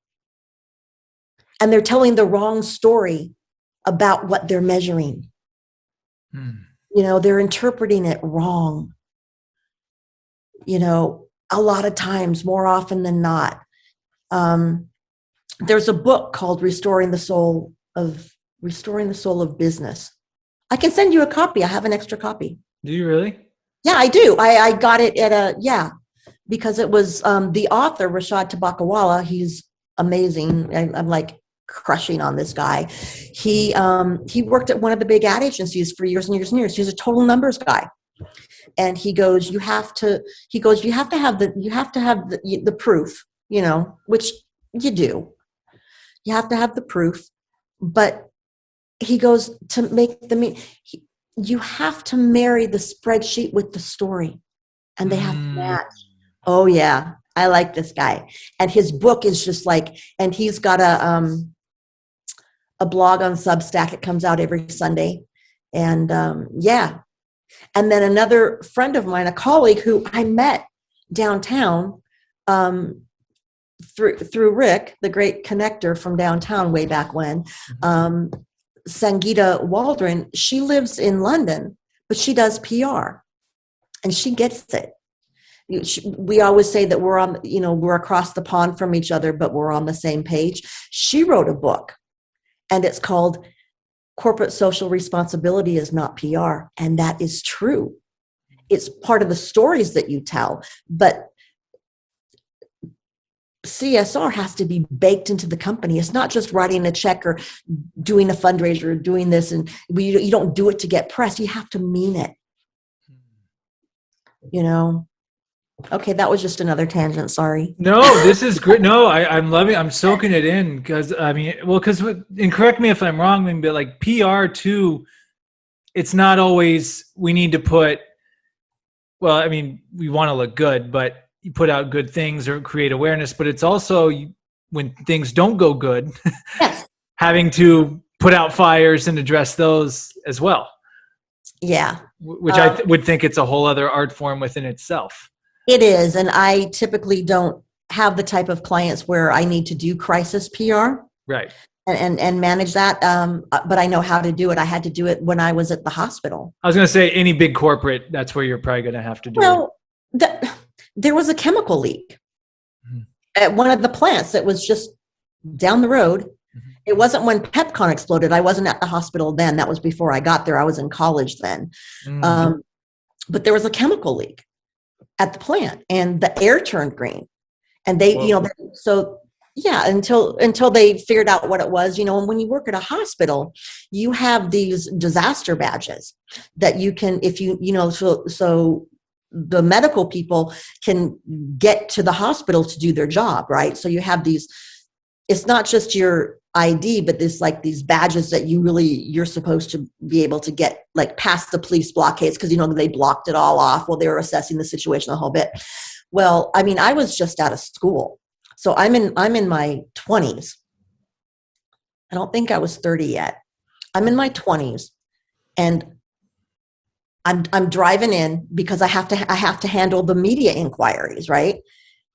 B: And they're telling the wrong story about what they're measuring. You know, they're interpreting it wrong. You know, a lot of times, more often than not. There's a book called Restoring the Soul of Business. I can send you a copy. I have an extra copy.
C: Do you really?
B: Yeah, I do. I got it at because it was the author, Rashad Tabakawala. He's amazing. I'm like crushing on this guy. He worked at one of the big ad agencies for years and years and years. He's a total numbers guy. And he goes, you have to have the proof, you know, which you do. You have to have the proof, but he goes, to make you have to marry the spreadsheet with the story, and they have to match. Oh yeah, I like this guy, and his book is just like, and he's got a blog on Substack. It comes out every Sunday, and and then another friend of mine, a colleague who I met downtown. Through Rick, the great connector from downtown way back when, Sangeeta Waldron, she lives in London, but she does PR, and she gets it. We always say that we're across the pond from each other, but we're on the same page. She wrote a book, and it's called Corporate Social Responsibility is Not PR, and that is true. It's part of the stories that you tell, but CSR has to be baked into the company. It's not just writing a check or doing a fundraiser or doing this, and you don't do it to get press. You have to mean it. You know? Okay, that was just another tangent. Sorry.
C: No, this is great. No, I'm loving it. I'm soaking it in because, and correct me if I'm wrong, but like PR too, it's not always we need to put, well, I mean, we want to look good, but you put out good things or create awareness, but it's also when things don't go good,
B: yes,
C: having to put out fires and address those as well.
B: Yeah.
C: Which I would think it's a whole other art form within itself.
B: It is. And I typically don't have the type of clients where I need to do crisis PR.
C: Right.
B: And manage that. But I know how to do it. I had to do it when I was at the hospital.
C: I was going to say any big corporate, that's where you're probably going to have to do it.
B: There was a chemical leak at one of the plants that was just down the road. It wasn't when PepCon exploded. I wasn't at the hospital then. That was before I got there. I was in college then. But there was a chemical leak at the plant, and the air turned green. And they, until they figured out what it was, and when you work at a hospital, you have these disaster badges that you can, if so the medical people can get to the hospital to do their job, right? So you have these, it's not just your ID, but there's like these badges that you're supposed to be able to get like past the police blockades, because they blocked it all off while they were assessing the situation a whole bit. Well, I mean, I was just out of school, so I'm in my 20s. I don't think I was 30 yet. I'm in my 20s, and I'm driving in because I have to handle the media inquiries, right?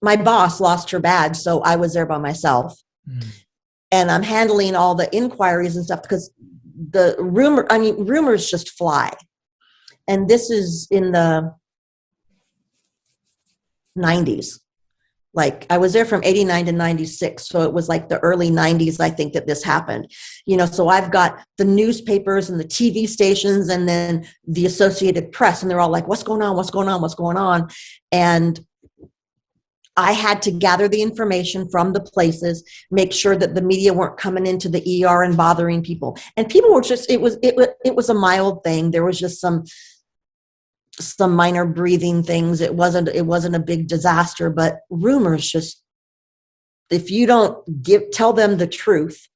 B: My boss lost her badge, so I was there by myself. And I'm handling all the inquiries and stuff because rumors just fly. And this is in the 90s. Like I was there from 89 to 96. So it was like the early 90s, I think, that this happened. So I've got the newspapers and the TV stations and then the Associated Press, and they're all like, what's going on? What's going on? What's going on? And I had to gather the information from the places, make sure that the media weren't coming into the ER and bothering people. And people were just, it was a mild thing. There was just some minor breathing things. It wasn't a big disaster, but rumors just, if you don't tell them the truth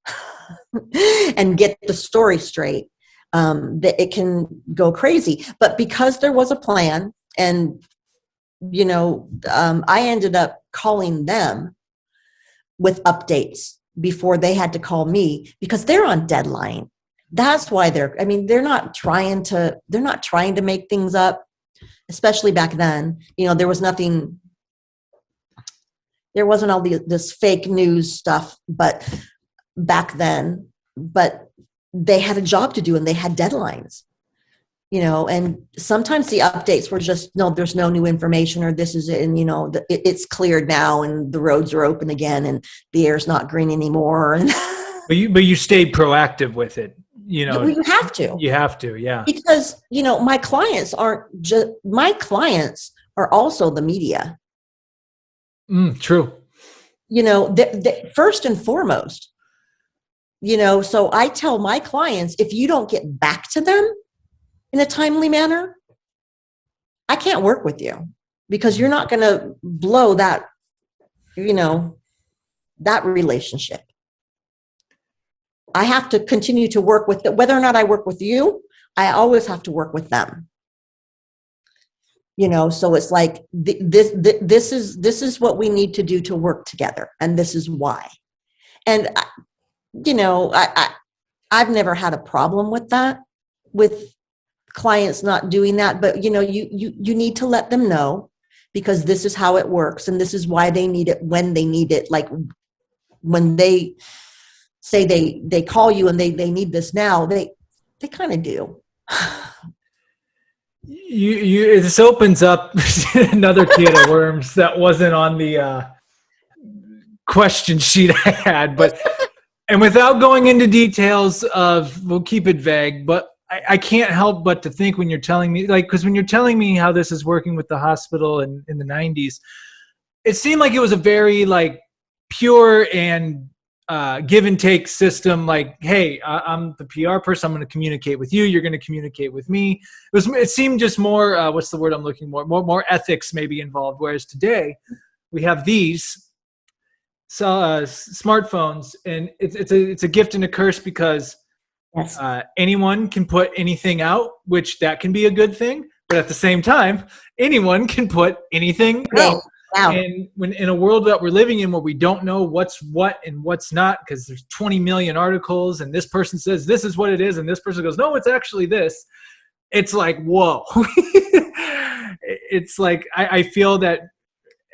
B: and get the story straight, that it can go crazy. But because there was a plan, and I ended up calling them with updates before they had to call me, because they're on deadline. That's why they're not trying to make things up, especially back then. There wasn't all this fake news stuff, but back then, but they had a job to do and they had deadlines. And sometimes the updates were just, no, there's no new information, or this is it, and it's cleared now, and the roads are open again, and the air's not green anymore. And
C: but you stayed proactive with it. You
B: have to.
C: You have to, yeah.
B: Because my clients are also the media.
C: True.
B: They, first and foremost. So I tell my clients, if you don't get back to them in a timely manner, I can't work with you, because you're not going to blow that, that relationship. I have to continue to work with them. Whether or not I work with you, I always have to work with them. So it's like, this is what we need to do to work together. And this is why. And, I've never had a problem with that, with clients not doing that, but you need to let them know, because this is how it works, and this is why they need it when they need it. Like when they say they call you and they need this now, they kind of do.
C: This opens up another can of worms that wasn't on the question sheet I had, but and without going into details we'll keep it vague, but I can't help but to think, when you're telling me, because when you're telling me how this is working with the hospital in the 90s, it seemed like it was a very pure and give and take system. Like, hey, I'm the PR person. I'm going to communicate with you. You're going to communicate with me. It seemed just more, what's the word I'm looking for? More ethics maybe involved. Whereas today we have these smartphones, and it's a gift and a curse, because
B: yes,
C: anyone can put anything out, which that can be a good thing. But at the same time, anyone can put anything out.
B: Wow.
C: And when in a world that we're living in, where we don't know what's what and what's not, because there's 20 million articles, and this person says this is what it is, and this person goes, no, it's actually this. It's like, whoa. It's like, I feel that,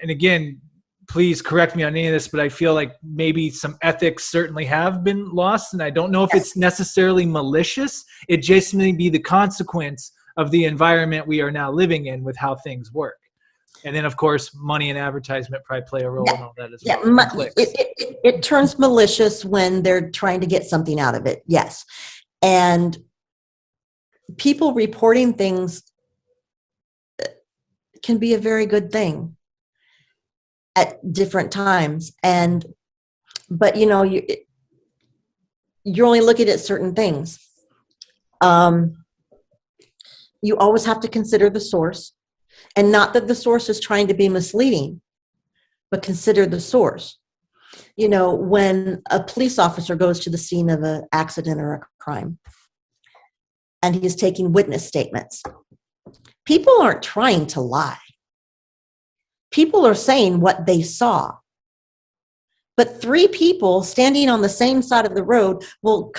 C: and again, please correct me on any of this, but I feel like maybe some ethics certainly have been lost. And I don't know if it's necessarily malicious. It just may be the consequence of the environment we are now living in with how things work. And then, of course, money and advertisement probably play a role in all that as well.
B: It turns malicious when they're trying to get something out of it. Yes. And people reporting things can be a very good thing at different times. But you're only looking at certain things. You always have to consider the source, and not that the source is trying to be misleading, but consider the source. When a police officer goes to the scene of an accident or a crime, and he is taking witness statements, people aren't trying to lie. People are saying what they saw. But three people standing on the same side of the road will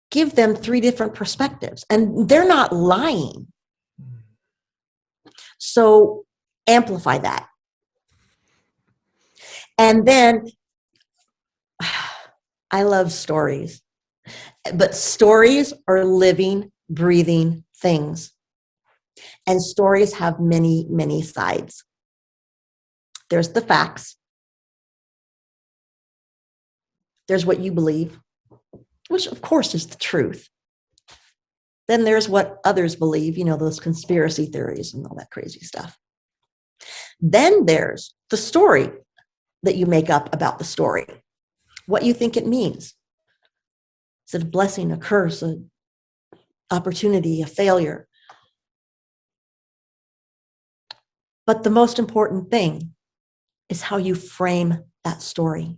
B: give them three different perspectives, and they're not lying. So amplify that. And then I love stories, but stories are living, breathing things. And stories have many, many sides. There's the facts. There's what you believe, which of course is the truth. Then there's what others believe, those conspiracy theories and all that crazy stuff. Then there's the story that you make up about the story, what you think it means. Is it a blessing, a curse, an opportunity, a failure? But the most important thing is how you frame that story.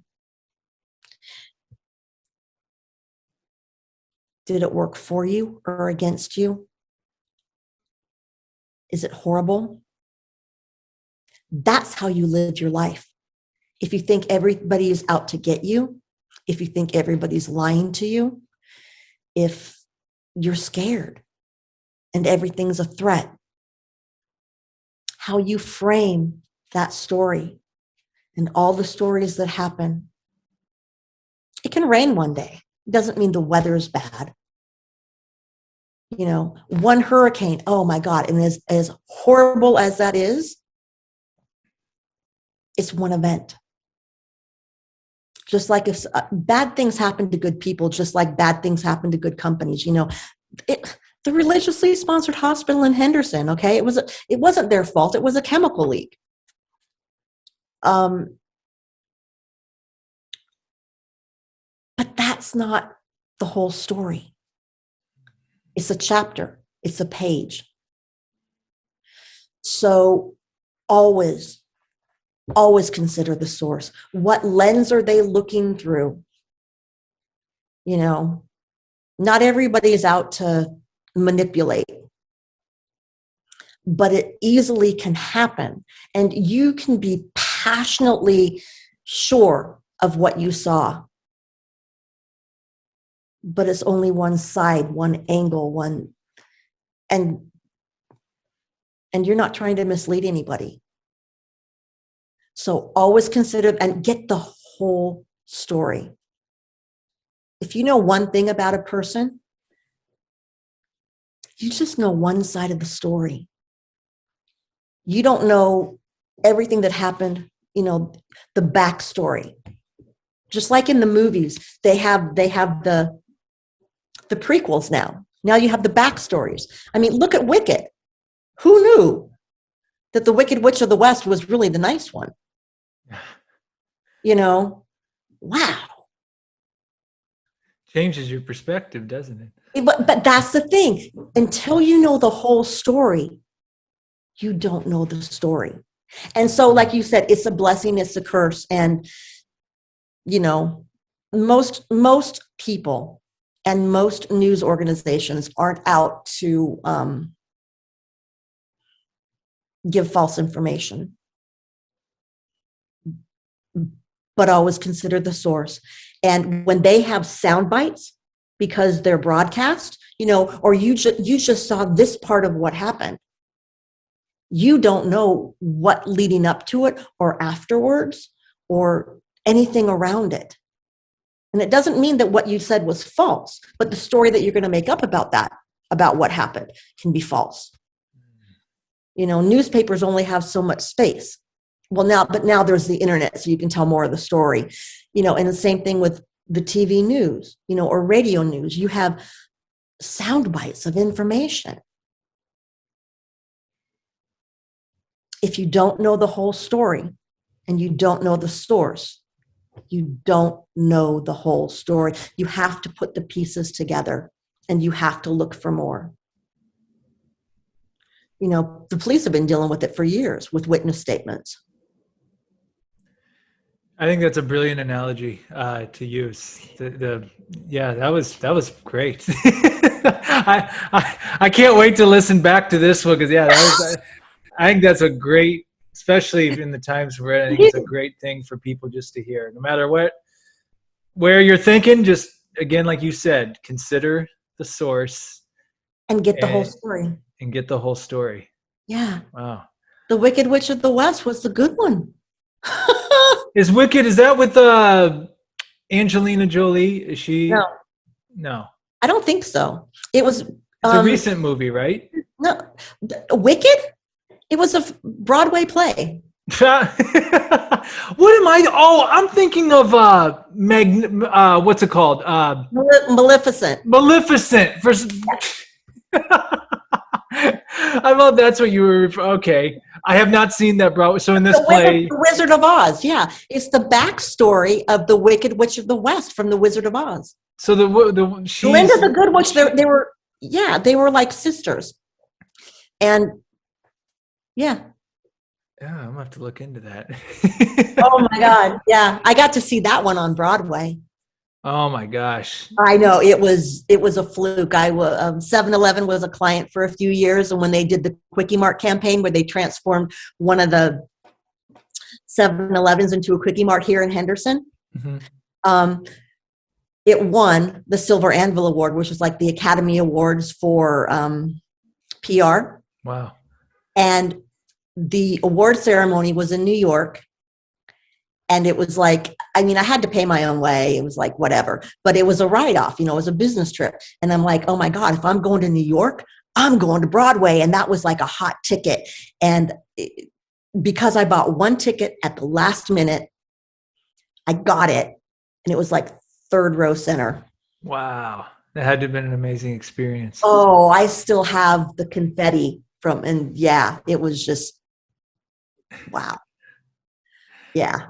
B: Did it work for you or against you? Is it horrible? That's how you live your life. If you think everybody is out to get you, if you think everybody's lying to you, if you're scared and everything's a threat, how you frame that story and all the stories that happen. It can rain one day. It doesn't mean the weather's bad. You know, one hurricane, oh my God, and as horrible as that is, it's one event. Just like if bad things happen to good people, just like bad things happen to good companies, you know, the religiously sponsored hospital in Henderson, okay, it wasn't their fault. It was a chemical leak. But that's not the whole story. It's a chapter. It's a page. So always consider the source. What lens are they looking through? You know, not everybody is out to manipulate, but it easily can happen. And you can be passionately sure of what you saw, but it's only one side, one angle, and you're not trying to mislead anybody. So always consider and get the whole story. If you know one thing about a person, you just know one side of the story. You don't know everything that happened, you know, the backstory. Just like in the movies, they have the prequels now. Now you have the backstories. I mean, look at Wicked. Who knew that the Wicked Witch of the West was really the nice one? You know, wow.
C: Changes your perspective, doesn't it?
B: But that's the thing. Until you know the whole story, you don't know the story. And so, like you said, it's a blessing, it's a curse. And, you know, most people and most news organizations aren't out to give false information. But always consider the source. And when they have sound bites, because they're broadcast, you know, or you just saw this part of what happened, you don't know what leading up to it or afterwards or anything around it. And it doesn't mean that what you said was false, but the story that you're going to make up about that, about what happened, can be false. You know, newspapers only have so much space. Well, now there's the internet, so you can tell more of the story, you know, and the same thing with the TV news, you know, or radio news. You have sound bites of information. If you don't know the whole story and you don't know the source, you don't know the whole story. You have to put the pieces together and you have to look for more. You know, the police have been dealing with it for years with witness statements.
C: I think that's a brilliant analogy to use. Yeah, that was great. I can't wait to listen back to this one because I think that's a great, especially in the times we're in. I think it's a great thing for people just to hear. No matter where you're thinking, just again, like you said, consider the source
B: and get the whole story.
C: And get the whole story.
B: Yeah.
C: Wow.
B: The Wicked Witch of the West was the good one.
C: Is that with Angelina Jolie? Is she? No. I
B: don't think so. It was.
C: It's a recent movie, right?
B: No, Wicked. It was a Broadway play.
C: What am I? Oh, I'm thinking of what's it called?
B: Maleficent.
C: Maleficent. I thought that's what you were. Okay. I have not seen that, bro. So in this play,
B: The Wizard of Oz, yeah, it's the backstory of the Wicked Witch of the West from the Wizard of Oz.
C: so the she's
B: Glinda the Good Witch, they were like sisters, and yeah.
C: Yeah, I'm gonna have to look into that.
B: Oh my God, yeah, I got to see that one on Broadway.
C: Oh my gosh.
B: I know it was a fluke. 7-Eleven was a client for a few years, and when they did the Quickie Mart campaign, where they transformed one of the 7-Elevens into a Quickie Mart here in Henderson, it won the Silver Anvil Award, which is like the Academy Awards for PR.
C: Wow.
B: And the award ceremony was in New York. And it was like, I mean, I had to pay my own way. It was like, whatever. But it was a write-off, it was a business trip. And I'm like, oh my God, if I'm going to New York, I'm going to Broadway. And that was like a hot ticket. And because I bought one ticket at the last minute, I got it. And it was like third row center.
C: Wow. That had to have been an amazing experience.
B: Oh, I still have the confetti and yeah, it was just, wow. Yeah.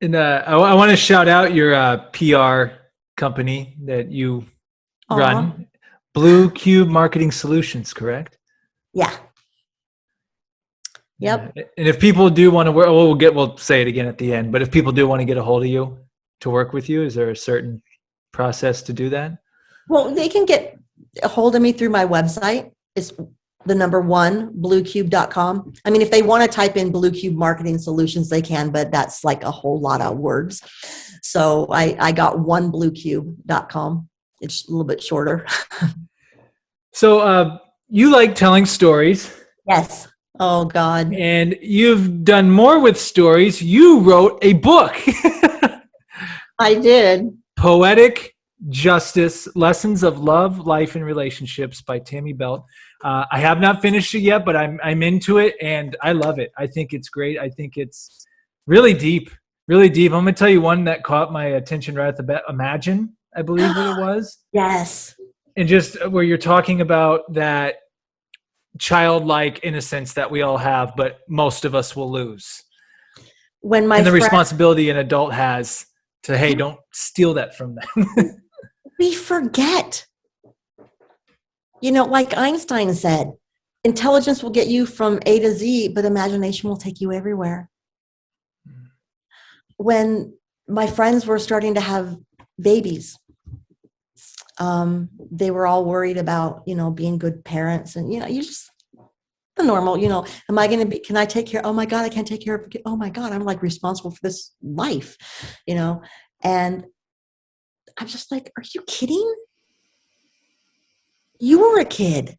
C: And I want to shout out your PR company that you run, Blue Cube Marketing Solutions, correct?
B: Yeah. Yep.
C: And if people do want to work, we'll say it again at the end. But if people do want to get a hold of you to work with you, is there a certain process to do that?
B: Well, they can get a hold of me through my website. It's the number 1, bluecube.com. I mean, if they want to type in Blue Cube Marketing Solutions, they can, but that's like a whole lot of words. So I got onebluecube.com. It's a little bit shorter.
C: So you like telling stories.
B: Yes. Oh, God.
C: And you've done more with stories. You wrote a book.
B: I did.
C: Poetic Justice, Lessons of Love, Life, and Relationships by Tami Belt. I have not finished it yet, but I'm into it, and I love it. I think it's great. I think it's really deep, really deep. I'm going to tell you one that caught my attention right at the bat. Imagine, I believe what it was.
B: Yes.
C: And just where you're talking about that childlike innocence that we all have, but most of us will lose.
B: And
C: the responsibility an adult has to, hey, don't steal that from them.
B: We forget. Like Einstein said, intelligence will get you from A to Z, but imagination will take you everywhere. When my friends were starting to have babies, they were all worried about, being good parents. And, you just, the normal, am I going to can I take care? Oh my God, I can't take care of, oh my God, I'm like responsible for this life, and I'm just like, are you kidding? You were a kid.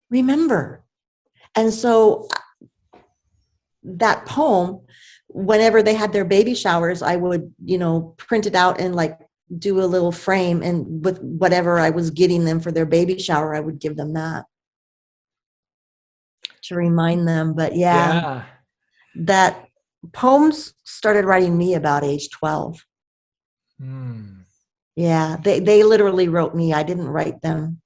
B: Remember. And so that poem, whenever they had their baby showers, I would, print it out and like do a little frame, and with whatever I was getting them for their baby shower, I would give them that to remind them. But yeah. That poems started writing me about age 12. Yeah, they literally wrote me. I didn't write them.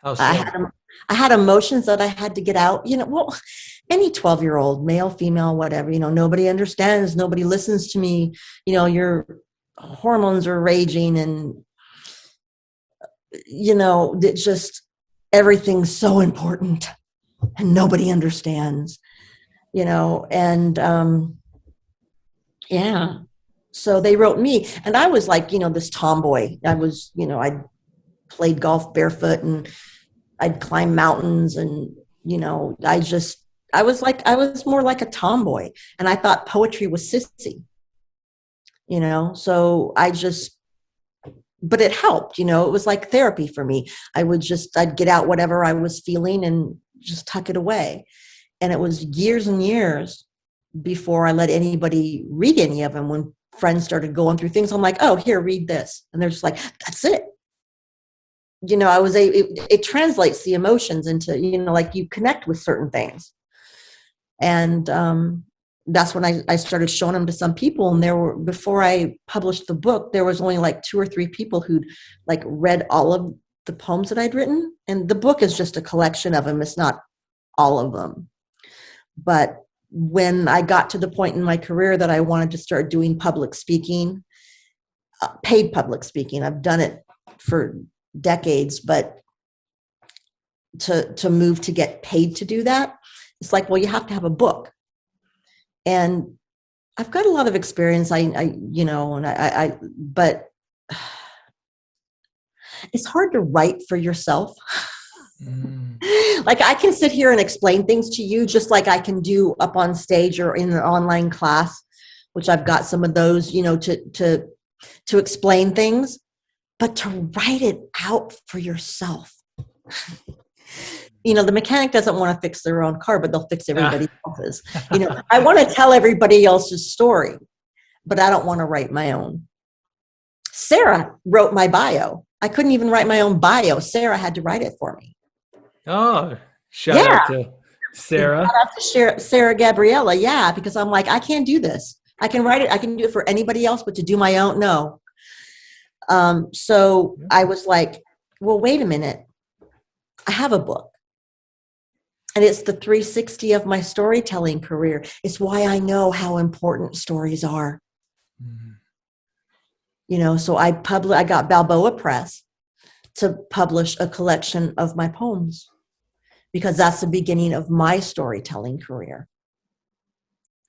C: How so?
B: I had emotions that I had to get out. Any 12-year-old, male, female, whatever, nobody understands. Nobody listens to me. Your hormones are raging, and, it's just everything's so important and nobody understands, and yeah. So they wrote me, and I was like, this tomboy. I was, I played golf barefoot, and I'd climb mountains, and, I was more like a tomboy, and I thought poetry was sissy, so but it helped, it was like therapy for me. I'd get out whatever I was feeling and just tuck it away. And it was years and years before I let anybody read any of them. When friends started going through things, I'm like, oh, here, read this. And they're just like, that's it. It translates the emotions into, like you connect with certain things. And that's when I started showing them to some people. And before I published the book, there was only like 2 or 3 people who'd like read all of the poems that I'd written. And the book is just a collection of them. It's not all of them. But when I got to the point in my career that I wanted to start doing public speaking, paid public speaking, I've done it for decades, but to move to get paid to do that, it's like, well, you have to have a book. And I've got a lot of experience. But it's hard to write for yourself. Like I can sit here and explain things to you just like I can do up on stage or in an online class, which I've got some of those, to explain things, but to write it out for yourself. The mechanic doesn't want to fix their own car, but they'll fix everybody else's. I want to tell everybody else's story, but I don't want to write my own. Sarah wrote my bio. I couldn't even write my own bio. Sarah had to write it for me.
C: Oh, shout out to Sarah.
B: Shout out to Sarah Gabriella. Yeah, because I'm like, I can't do this. I can write it. I can do it for anybody else, but to do my own, no. So I was like, well, wait a minute. I have a book. And it's the 360 of my storytelling career. It's why I know how important stories are. So I got Balboa Press to publish a collection of my poems because that's the beginning of my storytelling career.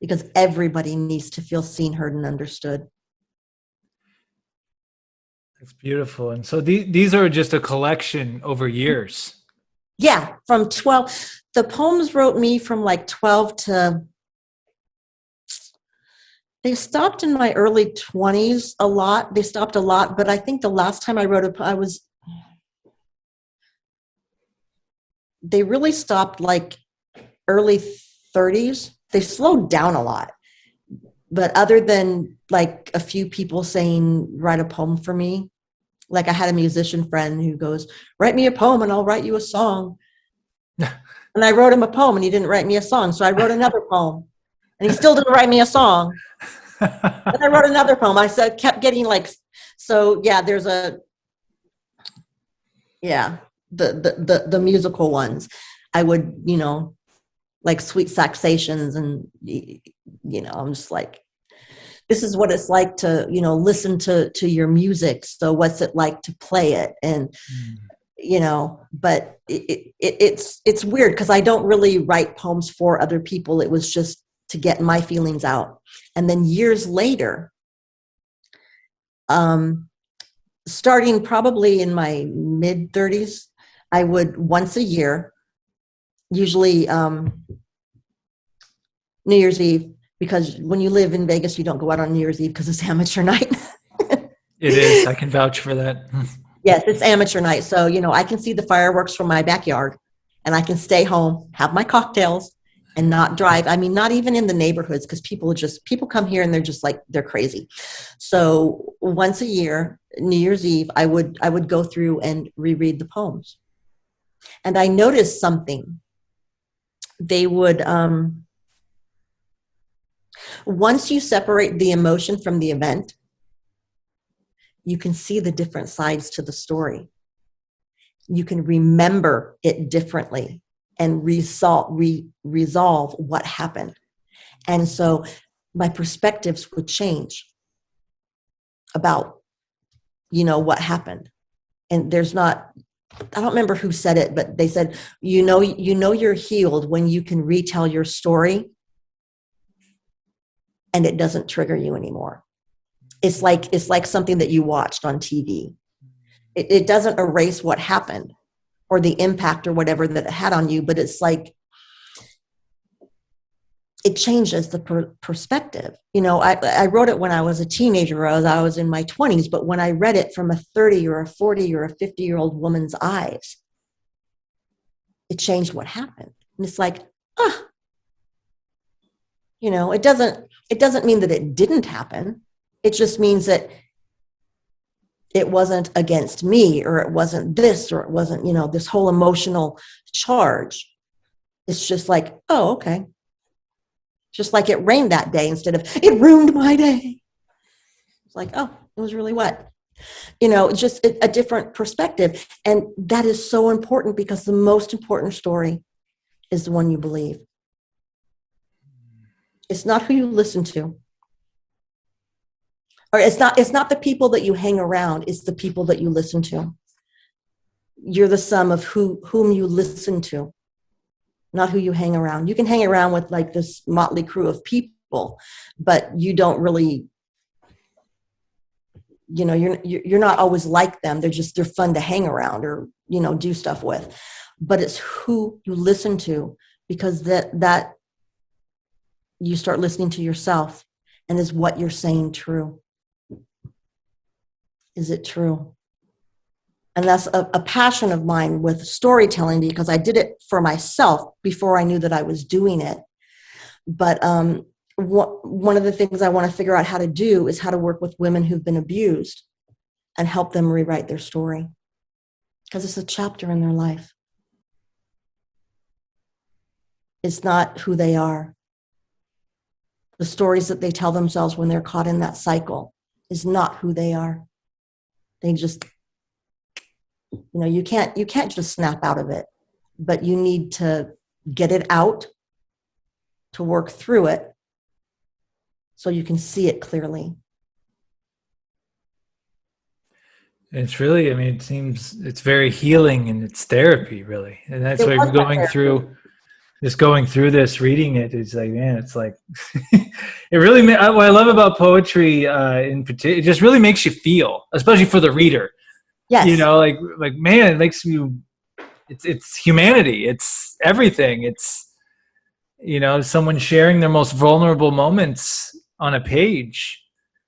B: Because everybody needs to feel seen, heard, and understood.
C: That's beautiful. And so these are just a collection over years.
B: Yeah, from 12. The poems wrote me from like 12 to, they stopped in my early 20s a lot. They stopped a lot, but I think the last time I wrote they really stopped like early 30s. They slowed down a lot. But other than like a few people saying, write a poem for me, like I had a musician friend who goes, write me a poem and I'll write you a song. And I wrote him a poem and he didn't write me a song. So I wrote another poem and he still didn't write me a song. And I wrote another poem. Kept getting like, so yeah, there's the musical ones. I would, like Sweet Saxations and, I'm just like, this is what it's like to, listen to your music. So what's it like to play it? And, but it's weird because I don't really write poems for other people. It was just to get my feelings out. And then years later, starting probably in my mid 30s, I would once a year, usually New Year's Eve, because when you live in Vegas, you don't go out on New Year's Eve because it's amateur night.
C: It is. I can vouch for that.
B: Yes, it's amateur night. So, I can see the fireworks from my backyard and I can stay home, have my cocktails and not drive. I mean, not even in the neighborhoods because people come here and they're just like, they're crazy. So once a year, New Year's Eve, I would go through and reread the poems. And I noticed something. They would, once you separate the emotion from the event, you can see the different sides to the story. You can remember it differently and resolve what happened. And so my perspectives would change about, what happened. And I don't remember who said it, but they said, you're healed when you can retell your story and it doesn't trigger you anymore. It's like something that you watched on TV. It doesn't erase what happened or the impact or whatever that it had on you, but it's like it changes the perspective. I wrote it when I was a teenager, I was in my 20s, but when I read it from a 30 or a 40 or a 50-year-old woman's eyes, it changed what happened. And it's like, it doesn't mean that it didn't happen. It just means that it wasn't against me, or it wasn't this, or it wasn't, this whole emotional charge. It's just like, oh, okay. Just like it rained that day instead of it ruined my day. It's like, oh, it was really wet. Just a different perspective. And that is so important because the most important story is the one you believe. It's not who you listen to. Or it's not the people that you hang around, it's the people that you listen to. You're the sum of whom you listen to, not who you hang around. You can hang around with like this motley crew of people, but you don't really, you know, you're not always like them. They're fun to hang around or, you know, do stuff with. But it's who you listen to, because that you start listening to yourself, and is what you're saying true? Is it true? And that's a passion of mine with storytelling, because I did it for myself before I knew that I was doing it. But one of the things I want to figure out how to do is how to work with women who've been abused and help them rewrite their story, because it's a chapter in their life. It's not who they are. The stories that they tell themselves when they're caught in that cycle is not who they are. They just, you know, you can't just snap out of it, but you need to get it out, to work through it, so you can see it clearly.
C: It's really, I mean, it seems it's very healing, and it's therapy, really. And that's why I'm going through this, reading it. It's like, man, it's like, it really, what I love about poetry in particular, it just really makes you feel, especially for the reader.
B: Yes.
C: You know, like, man, it makes you, it's humanity. It's everything. It's, you know, someone sharing their most vulnerable moments on a page.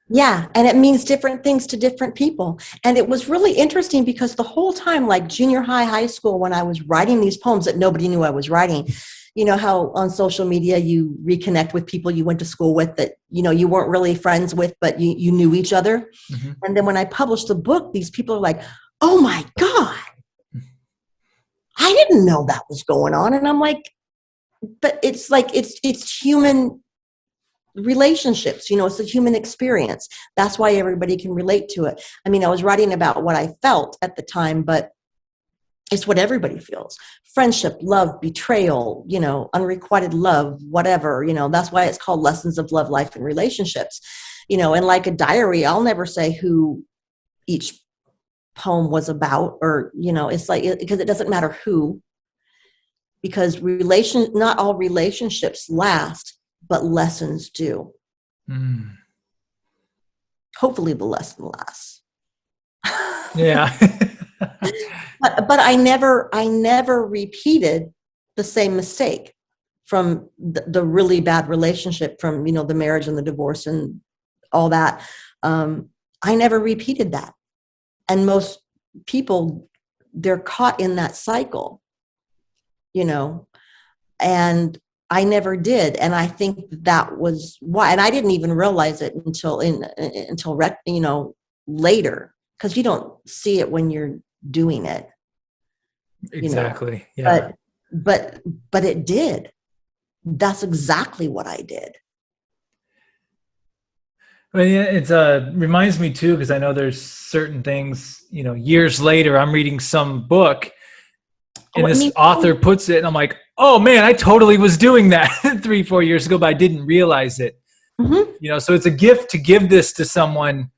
B: Yeah, and it means different things to different people. And it was really interesting, because the whole time, like junior high school, when I was writing these poems that nobody knew I was writing, you know how on social media you reconnect with people you went to school with that, you know, you weren't really friends with, but you knew each other. Mm-hmm. And then when I published the book, these people are like, oh my God, I didn't know that was going on. And I'm like, but it's like, it's human relationships, you know, it's a human experience. That's why everybody can relate to it. I mean, I was writing about what I felt at the time, but it's what everybody feels. Friendship, love, betrayal, you know, unrequited love, whatever, you know, that's why it's called Lessons of Love, Life, and Relationships. You know, and like a diary, I'll never say who each poem was about, or, you know, it's like, because it doesn't matter who, because not all relationships last, but lessons do. Mm. Hopefully the lesson lasts.
C: Yeah.
B: but I never repeated the same mistake from the really bad relationship, from, you know, the marriage and the divorce and all that. I never repeated that. And most people, they're caught in that cycle, you know, and I never did. And I think that was why, and I didn't even realize it until you know, later, because you don't see it when you're doing it.
C: Exactly.
B: You know?
C: Yeah.
B: But it did. That's exactly what I did.
C: Well, yeah, it reminds me too, because I know there's certain things, you know, years later, I'm reading some book and this author puts it, and I'm like, oh man, I totally was doing that 3-4 years ago, but I didn't realize it. Mm-hmm. You know, so it's a gift to give this to someone,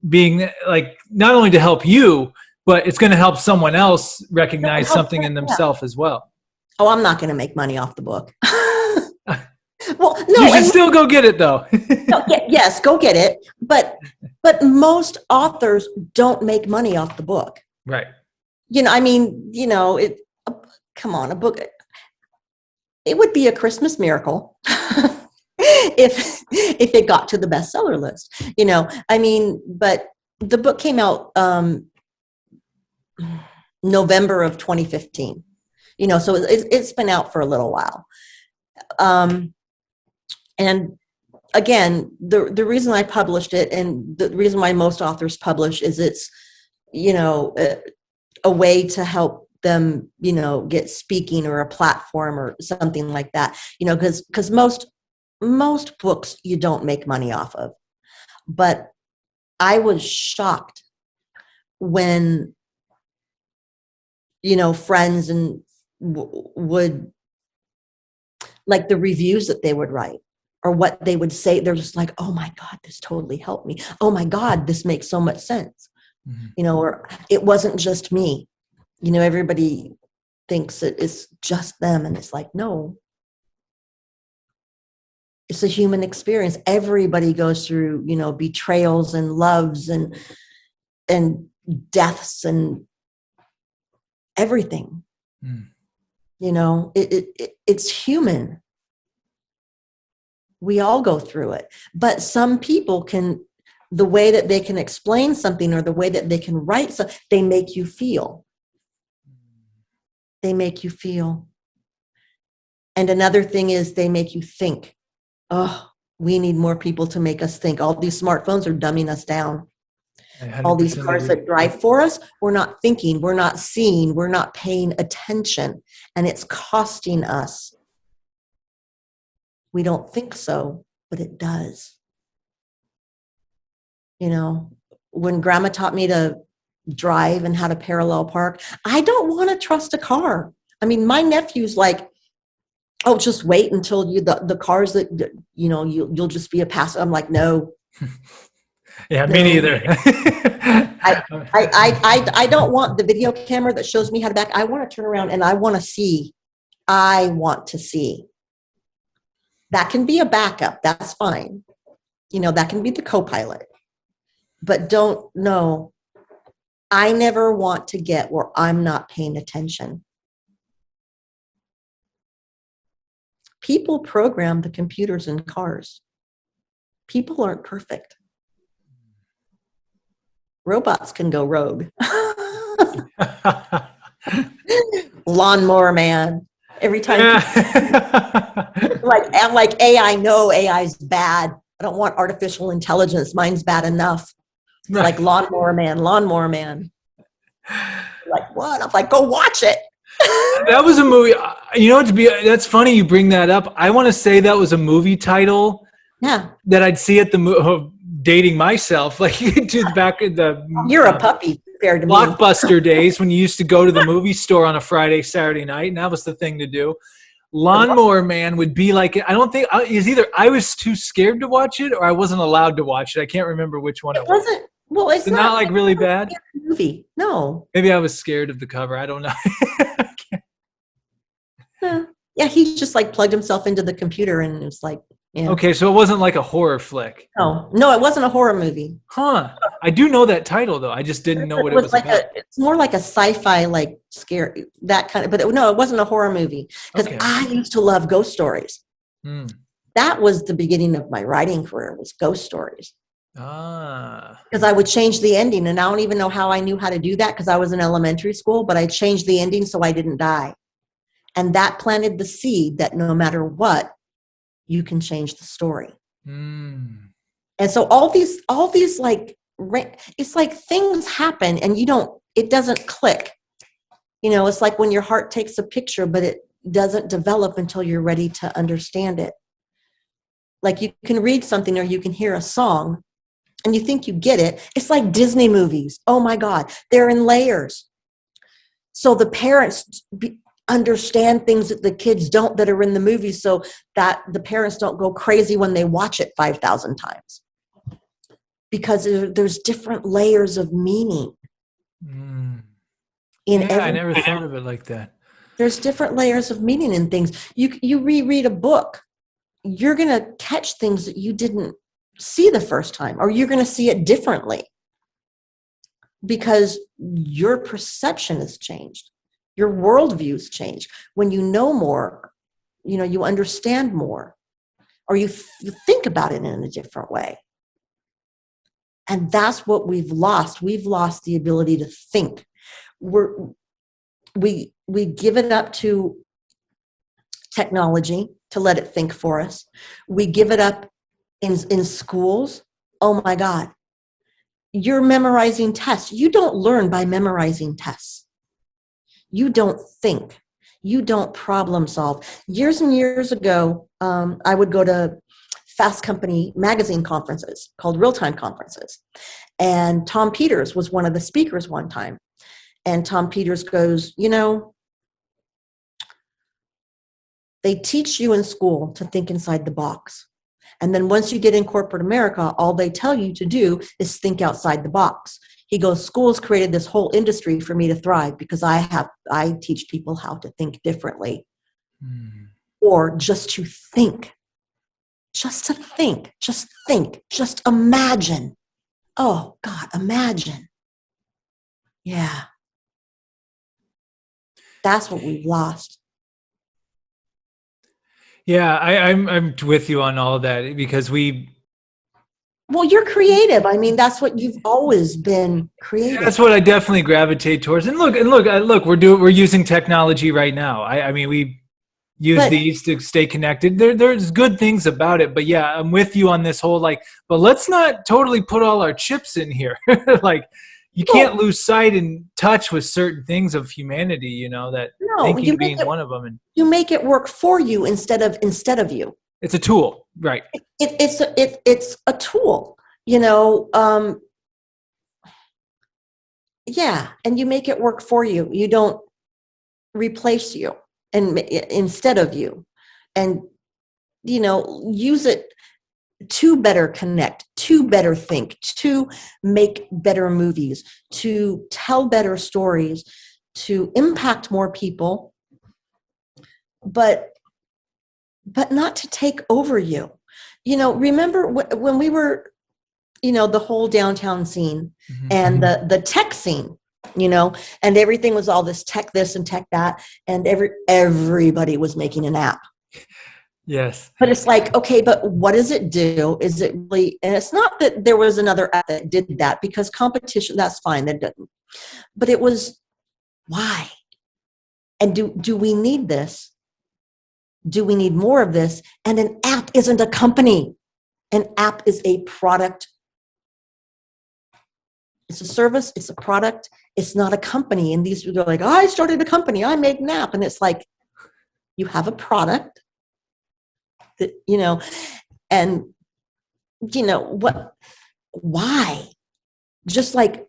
C: being like, not only to help you, but it's going to help someone else recognize something in themselves as well.
B: Oh, I'm not going to make money off the book. Well, no,
C: you should still go get it though.
B: Yes, go get it. But most authors don't make money off the book.
C: Right.
B: You know, I mean, you know, come on, a book, it would be a Christmas miracle if it got to the bestseller list, you know. I mean, but the book came out November of 2015, you know, so it's been out for a little while. And again, the reason I published it, and the reason why most authors publish, is it's, you know, a way to help them, you know, get speaking or a platform or something like that, you know, because most books you don't make money off of. But I was shocked when, you know, friends and would, like, the reviews that they would write. or what they would say. They're just like, oh my God, this totally helped me. Oh my God, this makes so much sense. Or it wasn't just me. Everybody thinks that it's just them. And it's like, no, it's a human experience. Everybody goes through, betrayals and loves and deaths and everything. It's human. We all go through it. But some people the way that they can explain something or the way that they can write something, they make you feel. They make you feel. And another thing is they make you think. Oh, we need more people to make us think. All these smartphones are dumbing us down. All these cars that drive for us, we're not thinking, we're not seeing, we're not paying attention. And it's costing us. We don't think so, but it does. When grandma taught me to drive and how to parallel park, I don't want to trust a car. I mean, my nephew's like, oh, just wait until the cars that, you'll just be a passenger. I'm like, no.
C: Yeah, me neither.
B: I don't want the video camera that shows me how to back. I want to turn around and I want to see. That can be a backup. That's fine. That can be the co-pilot. But I never want to get where I'm not paying attention. People program the computers in cars. People aren't perfect. Robots can go rogue. Lawnmower man. Every time. like AI, no, AI's bad. I don't want artificial intelligence. Mine's bad enough. Right. Like lawnmower man. Like, what? I'm like, go watch it.
C: That was a movie. That's funny you bring that up. I want to say that was a movie title.
B: Yeah.
C: That I'd see at the dating myself, like to back in the.
B: You're a puppy compared to
C: Blockbuster days when you used to go to the movie store on a Friday, Saturday night, and that was the thing to do. Lawnmower Man would be like, I don't think is either I was too scared to watch it or I wasn't allowed to watch it. I can't remember which one it was.
B: Well, it's
C: not like really bad
B: movie. No.
C: Maybe I was scared of the cover. I don't know.
B: Yeah, he just like plugged himself into the computer and it was like, yeah.
C: Okay, so it wasn't like a horror flick.
B: No, it wasn't a horror movie.
C: Huh. I do know that title though. I just didn't know what it was
B: like
C: about.
B: It's more like a sci-fi, like scary, that kind of, but no, it wasn't a horror movie because I used to love ghost stories. That was the beginning of my writing career, was ghost stories. Because I would change the ending, and I don't even know how I knew how to do that because I was in elementary school, but I changed the ending so I didn't die. And that planted the seed that no matter what, you can change the story. And so all these like, it's like things happen and it doesn't click. It's like when your heart takes a picture, but it doesn't develop until you're ready to understand it. Like you can read something or you can hear a song and you think you get it. It's like Disney movies. Oh my God, they're in layers. So the parents understand things that the kids don't that are in the movie so that the parents don't go crazy when they watch it 5,000 times. Because there's different layers of meaning.
C: I never thought of it like that.
B: There's different layers of meaning in things. You reread a book, you're going to catch things that you didn't see the first time, or you're going to see it differently because your perception has changed. Your worldview's changed. When you know more, you understand more, or you think about it in a different way. And that's what we've lost. We've lost the ability to think. We give it up to technology to let it think for us. We give it up in schools. Oh my God. You're memorizing tests. You don't learn by memorizing tests. You don't think. You don't problem solve. Years and years ago, I would go to Fast Company magazine conferences called real-time conferences. And Tom Peters was one of the speakers one time. And Tom Peters goes, they teach you in school to think inside the box. And then once you get in corporate America, all they tell you to do is think outside the box. He goes, schools created this whole industry for me to thrive because I teach people how to think differently. Or just to think. Just to think. Just think. Just imagine. Oh, God, imagine. Yeah. That's what we've lost.
C: Yeah, I'm with you on all of that because
B: well, you're creative. I mean, that's what you've always been creative.
C: That's what I definitely gravitate towards. And look, we're using technology right now. I mean, we use these to stay connected. There's good things about it, but yeah, I'm with you on this whole but let's not totally put all our chips in here. Like, you can't lose sight and touch with certain things of humanity, that thinking being one of them. And
B: you make it work for you instead of you.
C: It's a tool, right?
B: It's a tool, yeah, and you make it work for you. You don't replace you and instead of you, and use it to better connect, to better think, to make better movies, to tell better stories, to impact more people, but not to take over you. Remember when we were, the whole downtown scene and the tech scene, and everything was all this tech this and tech that, and everybody was making an app.
C: Yes.
B: But it's like, okay, but what does it do? Is it really, and it's not that there was another app that did that, because competition, that's fine. That doesn't, but it was, why? And do we need this? Do we need more of this? And an app isn't a company. An app is a product. It's a service. It's a product. It's not a company. And these people are like, I started a company. I made an app. And it's like, you have a product that, and what, why? Just like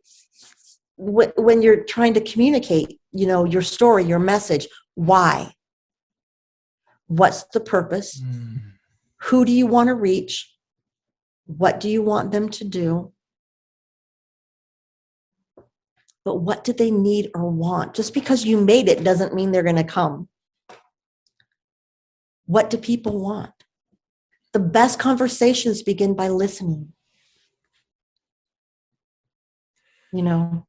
B: when you're trying to communicate, your story, your message, why? What's the purpose? Who do you want to reach? What do you want them to do? But what do they need or want? Just because you made it doesn't mean they're going to come. What do people want? The best conversations begin by listening. You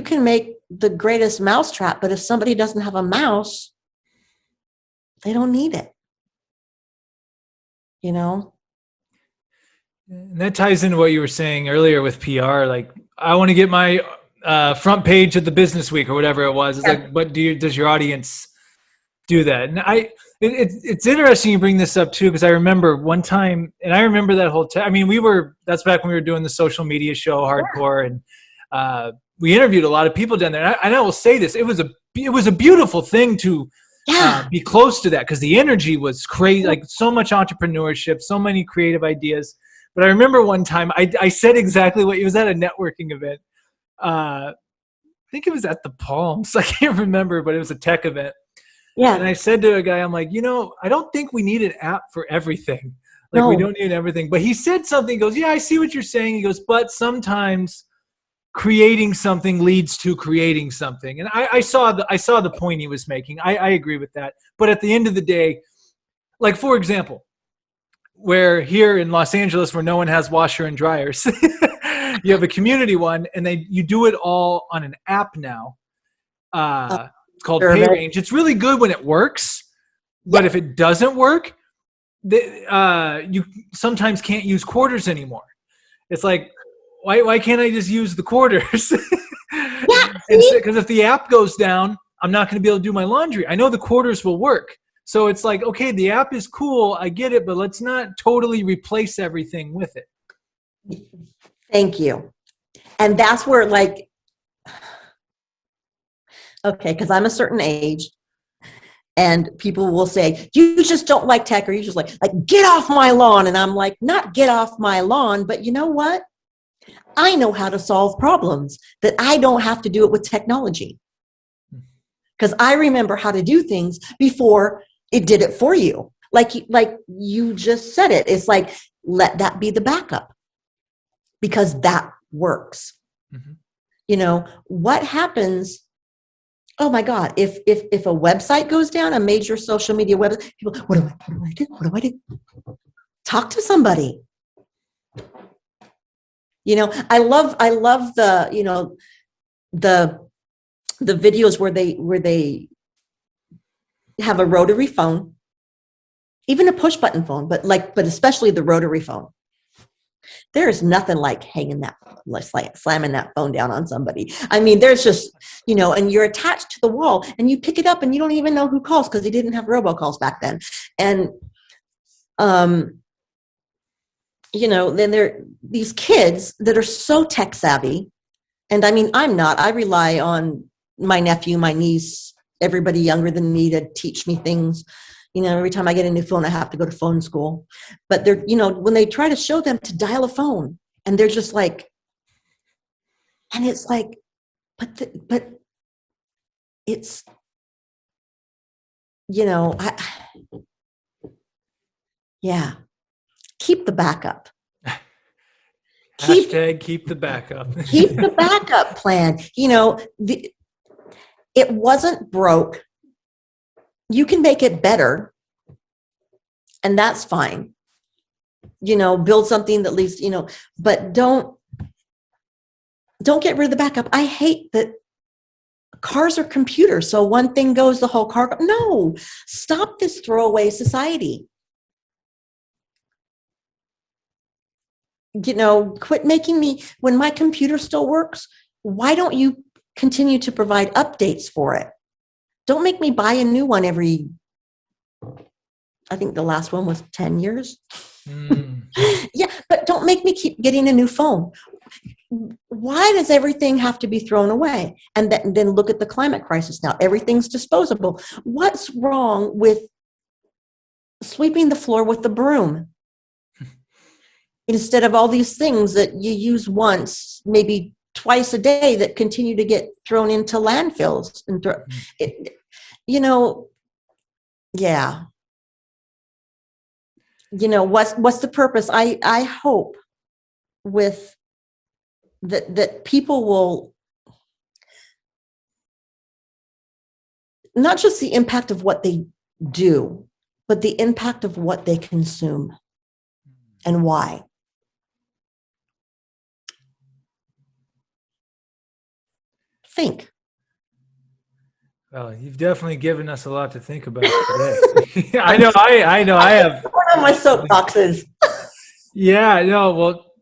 B: can make the greatest mousetrap, but if somebody doesn't have a mouse, they don't need it.
C: And that ties into what you were saying earlier with PR. Like, I want to get my front page of the Business Week or whatever it was. It's like, but does your audience do that? And it's interesting you bring this up too, because I remember one time, and I remember that whole I mean, that's back when we were doing the social media show Hardcore, and we interviewed a lot of people down there. And I will say this, it was a beautiful thing to be close to that, because the energy was crazy, like so much entrepreneurship, so many creative ideas. But I remember one time I said exactly what, it was at a networking event. I think it was at the Palms. I can't remember, but it was a tech event. Yeah. And I said to a guy, I'm like, I don't think we need an app for everything. Like, we don't need everything. But he said something, he goes, yeah, I see what you're saying. He goes, but sometimes creating something leads to creating something. And I saw the point he was making. I agree with that. But at the end of the day, like, for example, where here in Los Angeles, where no one has washer and dryers, you have a community one, and you do it all on an app now. It's called PayRange. It's really good when it works, but if it doesn't work, you sometimes can't use quarters anymore. It's like, why can't I just use the quarters? Because if the app goes down, I'm not going to be able to do my laundry. I know the quarters will work. So it's like, okay, the app is cool, I get it, but let's not totally replace everything with it.
B: Thank you. And that's where, like, okay, because I'm a certain age, and people will say, you just don't like tech, or you just like, get off my lawn. And I'm like, not get off my lawn, but you know what? I know how to solve problems that I don't have to do it with technology. Because I remember how to do things before it did it for you. like you just said it. It's like, let that be the backup, because that works.
C: Mm-hmm.
B: You know, what happens? Oh my God, if a website goes down, a major social media website, people, what do I do? What do I do? Talk to somebody. You know, I love the, you know, the videos where they have a rotary phone, even a push button phone, but especially the rotary phone. There is nothing like slamming that phone down on somebody. I mean, there's just, you know, and you're attached to the wall and you pick it up and you don't even know who calls, because they didn't have robocalls back then. And, you know, then there are these kids that are so tech savvy. And I mean, I'm not. I rely on my nephew, my niece, everybody younger than me to teach me things. You know, every time I get a new phone, I have to go to phone school. But they're, you know, when they try to show them to dial a phone, and they're just like, and it's like, but it's, you know, yeah, keep the backup.
C: Keep the backup.
B: Keep the backup plan. You know, it wasn't broke. You can make it better, and that's fine. You know, build something that leads, you know, but don't get rid of the backup. I hate that cars are computers, so one thing goes, the whole car. No, stop this throwaway society. You know, quit making me, when my computer still works, why don't you continue to provide updates for it? Don't make me buy a new one every, I think the last one was 10 years. Yeah, but don't make me keep getting a new phone. Why does everything have to be thrown away? And then look at the climate crisis now. Everything's disposable. What's wrong with sweeping the floor with the broom instead of all these things that you use once, maybe twice a day, that continue to get thrown into landfills? And you know, yeah. You know, what's the purpose? I hope with that people will, not just the impact of what they do, but the impact of what they consume and why. Think.
C: Well, you've definitely given us a lot to think about today. I know I have.
B: One of my soapboxes.
C: Yeah, no, well,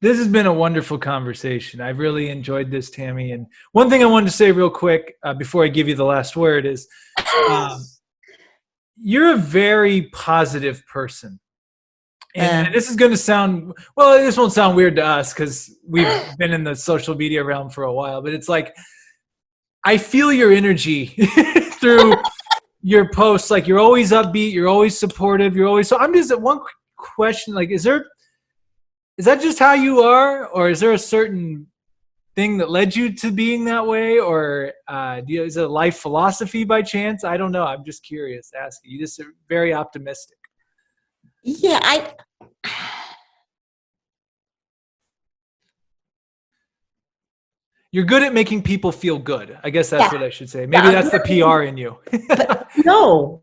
C: this has been a wonderful conversation. I really enjoyed this, Tami. And one thing I wanted to say real quick before I give you the last word is you're a very positive person. And this is going to sound, well, this won't sound weird to us because we've been in the social media realm for a while, but it's like, I feel your energy through your posts. Like, you're always upbeat, you're always supportive, so I'm just, one question, like, is that just how you are, or is there a certain thing that led you to being that way, or is it a life philosophy by chance? I don't know. I'm just curious to ask you. You just are very optimistic.
B: Yeah,
C: You're good at making people feel good. I guess that's what I should say. Maybe that's the PR in you.
B: But no,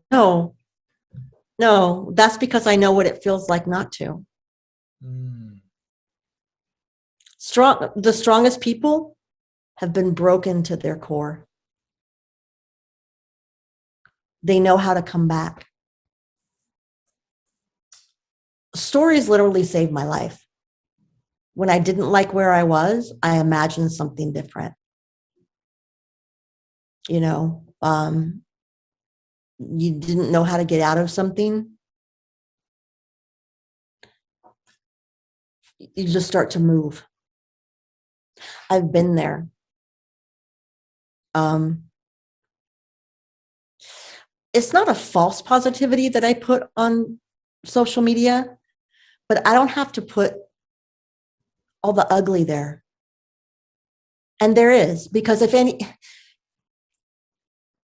B: that's because I know what it feels like not to. The strongest people have been broken to their core. They know how to come back. Stories literally saved my life. When I didn't like where I was, I imagined something different. You know, you didn't know how to get out of something, you just start to move. I've been there. It's not a false positivity that I put on social media, but I don't have to put all the ugly there. And there is, because if any,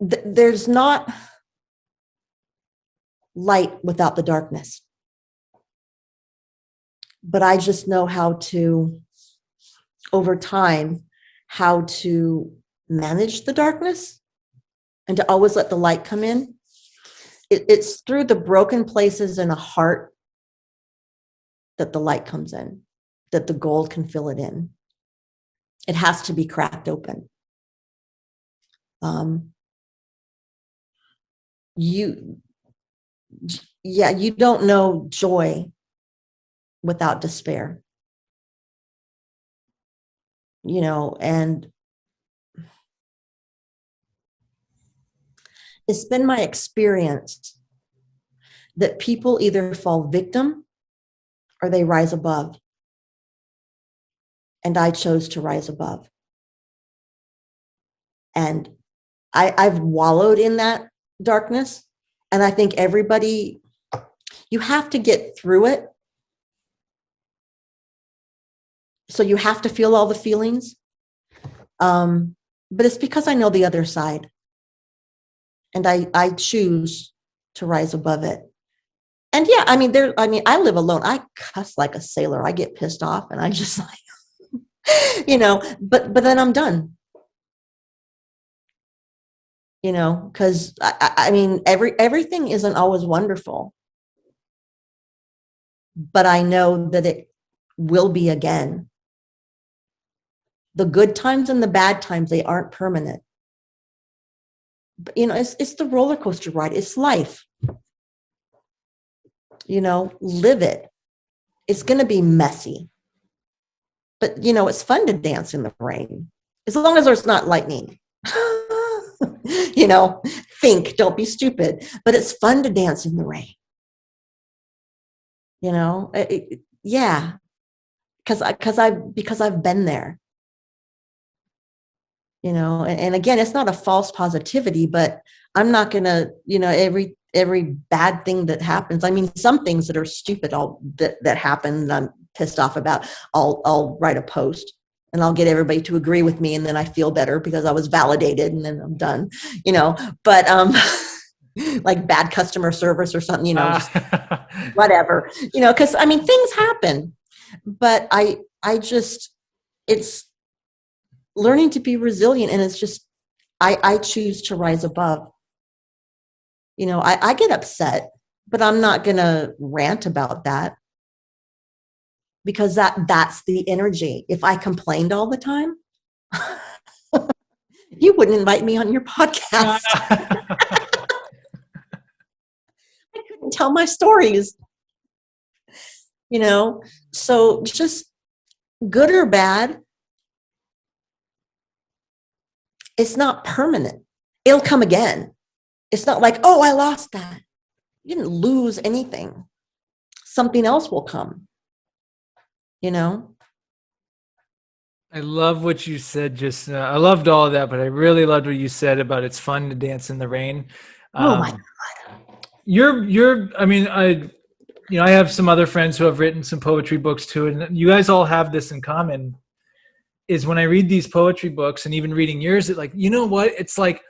B: there's not, light without the darkness. But I just know how to, over time, how to manage the darkness and to always let the light come in. It's through the broken places in a heart that the light comes in, that the gold can fill it in. It has to be cracked open. You don't know joy without despair. And it's been my experience that people either fall victim or they rise above. And I chose to rise above. And I've wallowed in that darkness. And I think everybody, you have to get through it. So you have to feel all the feelings. But it's because I know the other side. And I choose to rise above it. And yeah, I live alone. I cuss like a sailor. I get pissed off and I just but then I'm done. Because everything isn't always wonderful. But I know that it will be again. The good times and the bad times, they aren't permanent. But it's the roller coaster ride. It's life. Live it. It's going to be messy. But, it's fun to dance in the rain. As long as there's not lightning. Think, don't be stupid. But it's fun to dance in the rain. Yeah. Because I've been there. And again, it's not a false positivity, but I'm not going to, every bad thing that happens. Some things that are stupid that happen and I'm pissed off about, I'll write a post and I'll get everybody to agree with me. And then I feel better because I was validated and then I'm done, but, like bad customer service or something, just whatever, cause things happen, but it's learning to be resilient. And it's just, I choose to rise above. I get upset, but I'm not going to rant about that because that's the energy. If I complained all the time, you wouldn't invite me on your podcast. I couldn't tell my stories, so just good or bad, it's not permanent. It'll come again. It's not like, oh, I lost that. You didn't lose anything. Something else will come,
C: I love what you said just now. I loved all of that, but I really loved what you said about it's fun to dance in the rain.
B: Oh my God.
C: I have some other friends who have written some poetry books too. And you guys all have this in common is when I read these poetry books and even reading yours, it's like,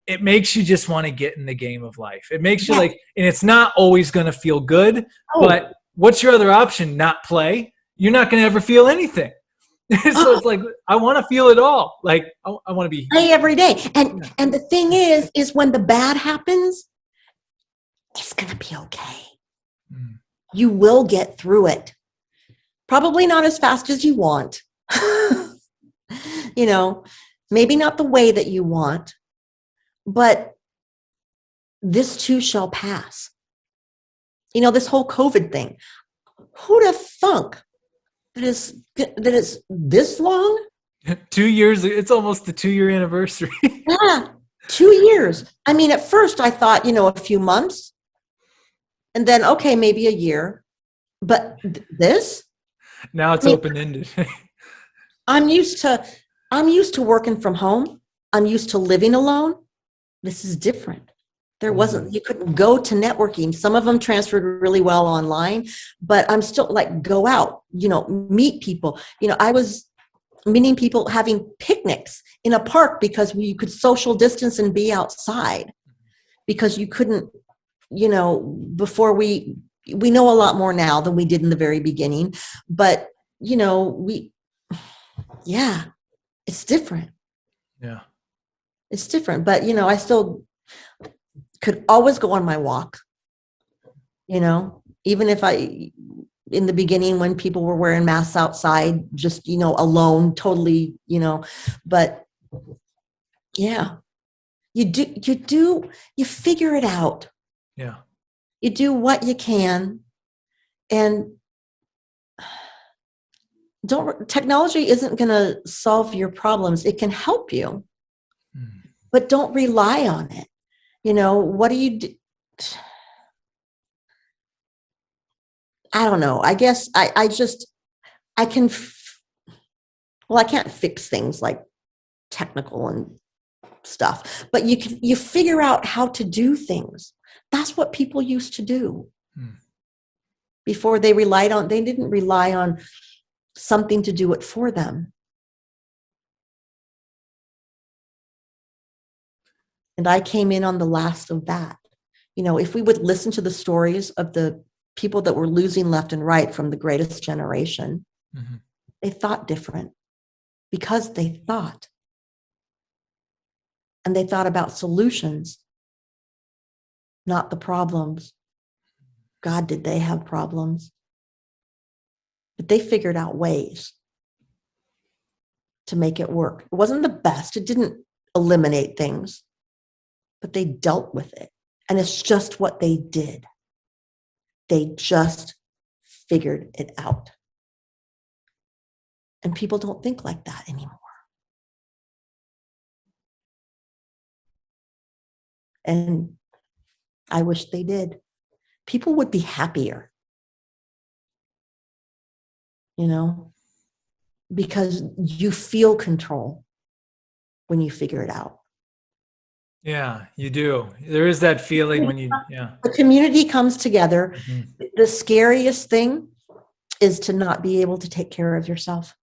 C: it makes you just want to get in the game of life. It makes you and it's not always going to feel good, but what's your other option? Not play. You're not going to ever feel anything. So it's like, I want to feel it all. Like I want to be
B: play every day. And the thing is when the bad happens, it's going to be okay. You will get through it. Probably not as fast as you want. Maybe not the way that you want. But this too shall pass. This whole COVID thing. Who'd have thunk that it's this long?
C: 2 years. It's almost the 2-year anniversary.
B: Yeah, 2 years. At first I thought, a few months. And then, okay, maybe a year. But this?
C: Now it's open-ended.
B: I'm used to working from home. I'm used to living alone. This is different. You couldn't go to networking. Some of them transferred really well online, but I'm still like, go out, meet people. I was meeting people, having picnics in a park because you could social distance and be outside because you couldn't, before we know a lot more now than we did in the very beginning, but it's different.
C: Yeah.
B: It's different, but I still could always go on my walk, even if in the beginning when people were wearing masks outside, just, alone, totally, but yeah, you figure it out.
C: Yeah.
B: You do what you can, and technology isn't going to solve your problems. It can help you, but don't rely on it. What do you do? I don't know. I guess I can, I can't fix things like technical and stuff, but you figure out how to do things. That's what people used to do before they didn't rely on something to do it for them. And I came in on the last of that. If we would listen to the stories of the people that were losing left and right from the greatest generation, they thought different because they thought. And they thought about solutions, not the problems. God, did they have problems? But they figured out ways to make it work. It wasn't the best. It didn't eliminate things, but they dealt with it. And it's just what they did. They just figured it out. And people don't think like that anymore. And I wish they did. People would be happier, because you feel control when you figure it out.
C: Yeah, you do. There is that feeling when
B: the community comes together. The scariest thing is to not be able to take care of yourself.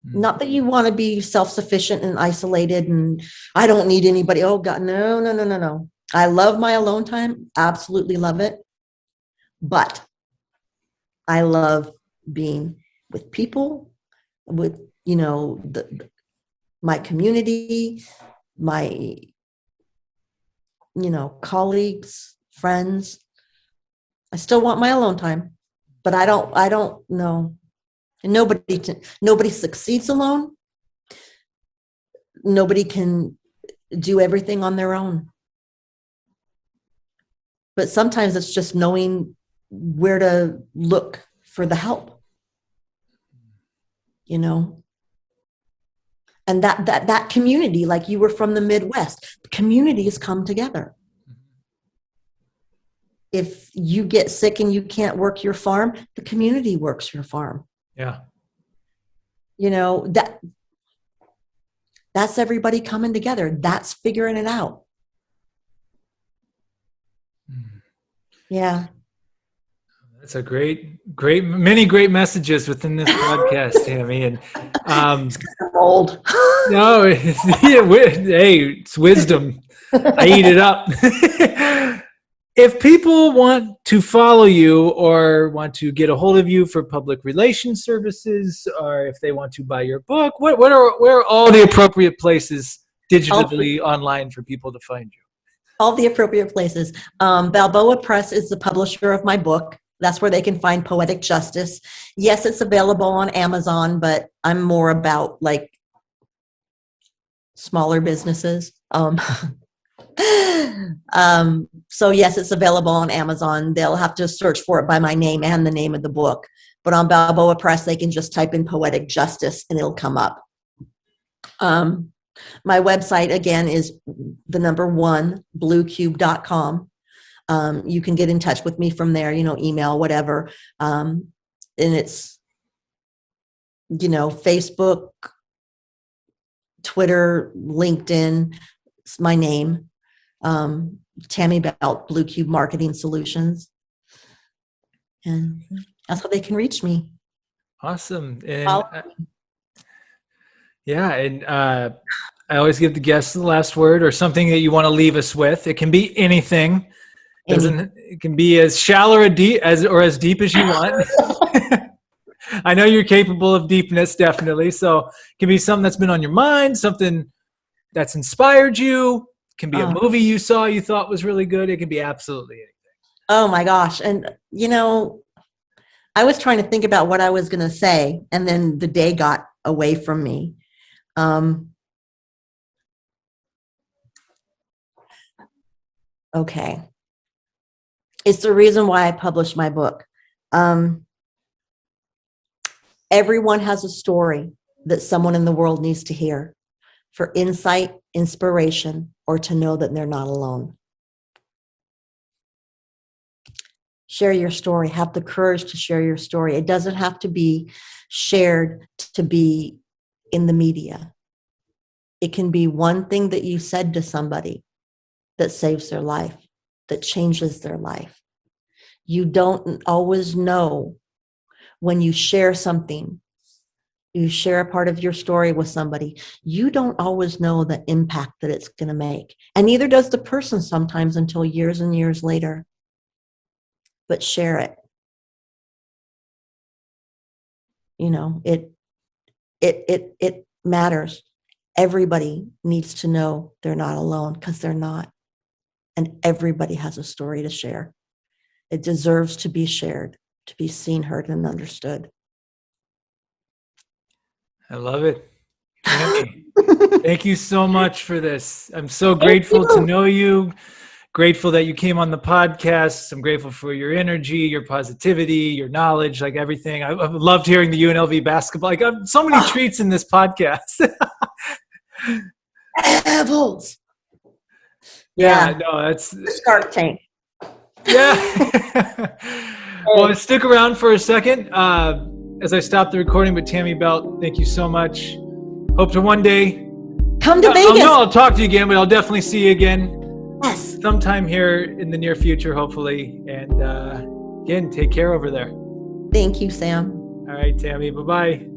B: Not that you want to be self-sufficient and isolated and I don't need anybody. Oh God, no. I love my alone time. Absolutely love it. But I love being with people, with, my community, my, colleagues, friends. I still want my alone time, but I don't know. And nobody succeeds alone. Nobody can do everything on their own. But sometimes it's just knowing where to look for the help, And that community, like you were from the Midwest, communities come together. If you get sick and you can't work your farm, the community works your farm.
C: Yeah.
B: That's everybody coming together. That's figuring it out. Yeah.
C: That's a many great messages within this podcast, Tami. And
B: it's kind of old.
C: No, hey, it's wisdom. I eat it up. If people want to follow you or want to get a hold of you for public relations services, or if they want to buy your book, where are all the appropriate places digitally online for people to find you?
B: All the appropriate places. Balboa Press is the publisher of my book. That's where they can find Poetic Justice. Yes, it's available on Amazon, but I'm more about like smaller businesses. So yes, it's available on Amazon. They'll have to search for it by my name and the name of the book. But on Balboa Press, they can just type in Poetic Justice and it'll come up. My website, again, is the number 1, bluecube.com. You can get in touch with me from there, email, whatever. And it's, Facebook, Twitter, LinkedIn. It's my name. Tami Belt, Blue Cube Marketing Solutions. And that's how they can reach me.
C: Awesome. And I always give the guests the last word or something that you want to leave us with. It can be anything. It can be as shallow or deep as deep as you want. I know you're capable of deepness, definitely. So it can be something that's been on your mind, something that's inspired you. It can be a movie you saw you thought was really good. It can be absolutely anything.
B: Oh my gosh. And I was trying to think about what I was going to say, and then the day got away from me. Okay. It's the reason why I published my book. Everyone has a story that someone in the world needs to hear for insight, inspiration, or to know that they're not alone. Share your story. Have the courage to share your story. It doesn't have to be shared to be in the media. It can be one thing that you said to somebody that saves their life, that changes their life. You don't always know when you share something, you share a part of your story with somebody, you don't always know the impact that it's going to make. And neither does the person sometimes until years and years later. But share it. It matters. Everybody needs to know they're not alone, because they're not. And everybody has a story to share. It deserves to be shared, to be seen, heard, and understood.
C: I love it. Tami, thank you so much for this. I'm so grateful to know you. Grateful that you came on the podcast. I'm grateful for your energy, your positivity, your knowledge, like everything. I've loved hearing the UNLV basketball. Like, I've so many treats in this podcast.
B: Apples.
C: Yeah, no, that's
B: Shark Tank.
C: Yeah. Well, stick around for a second as I stop the recording. But Tami Belt, thank you so much. Hope to one day
B: come to Vegas.
C: I'll talk to you again, but I'll definitely see you again.
B: Yes.
C: Sometime here in the near future, hopefully. And again, take care over there.
B: Thank you, Sam.
C: All right, Tami. Bye-bye.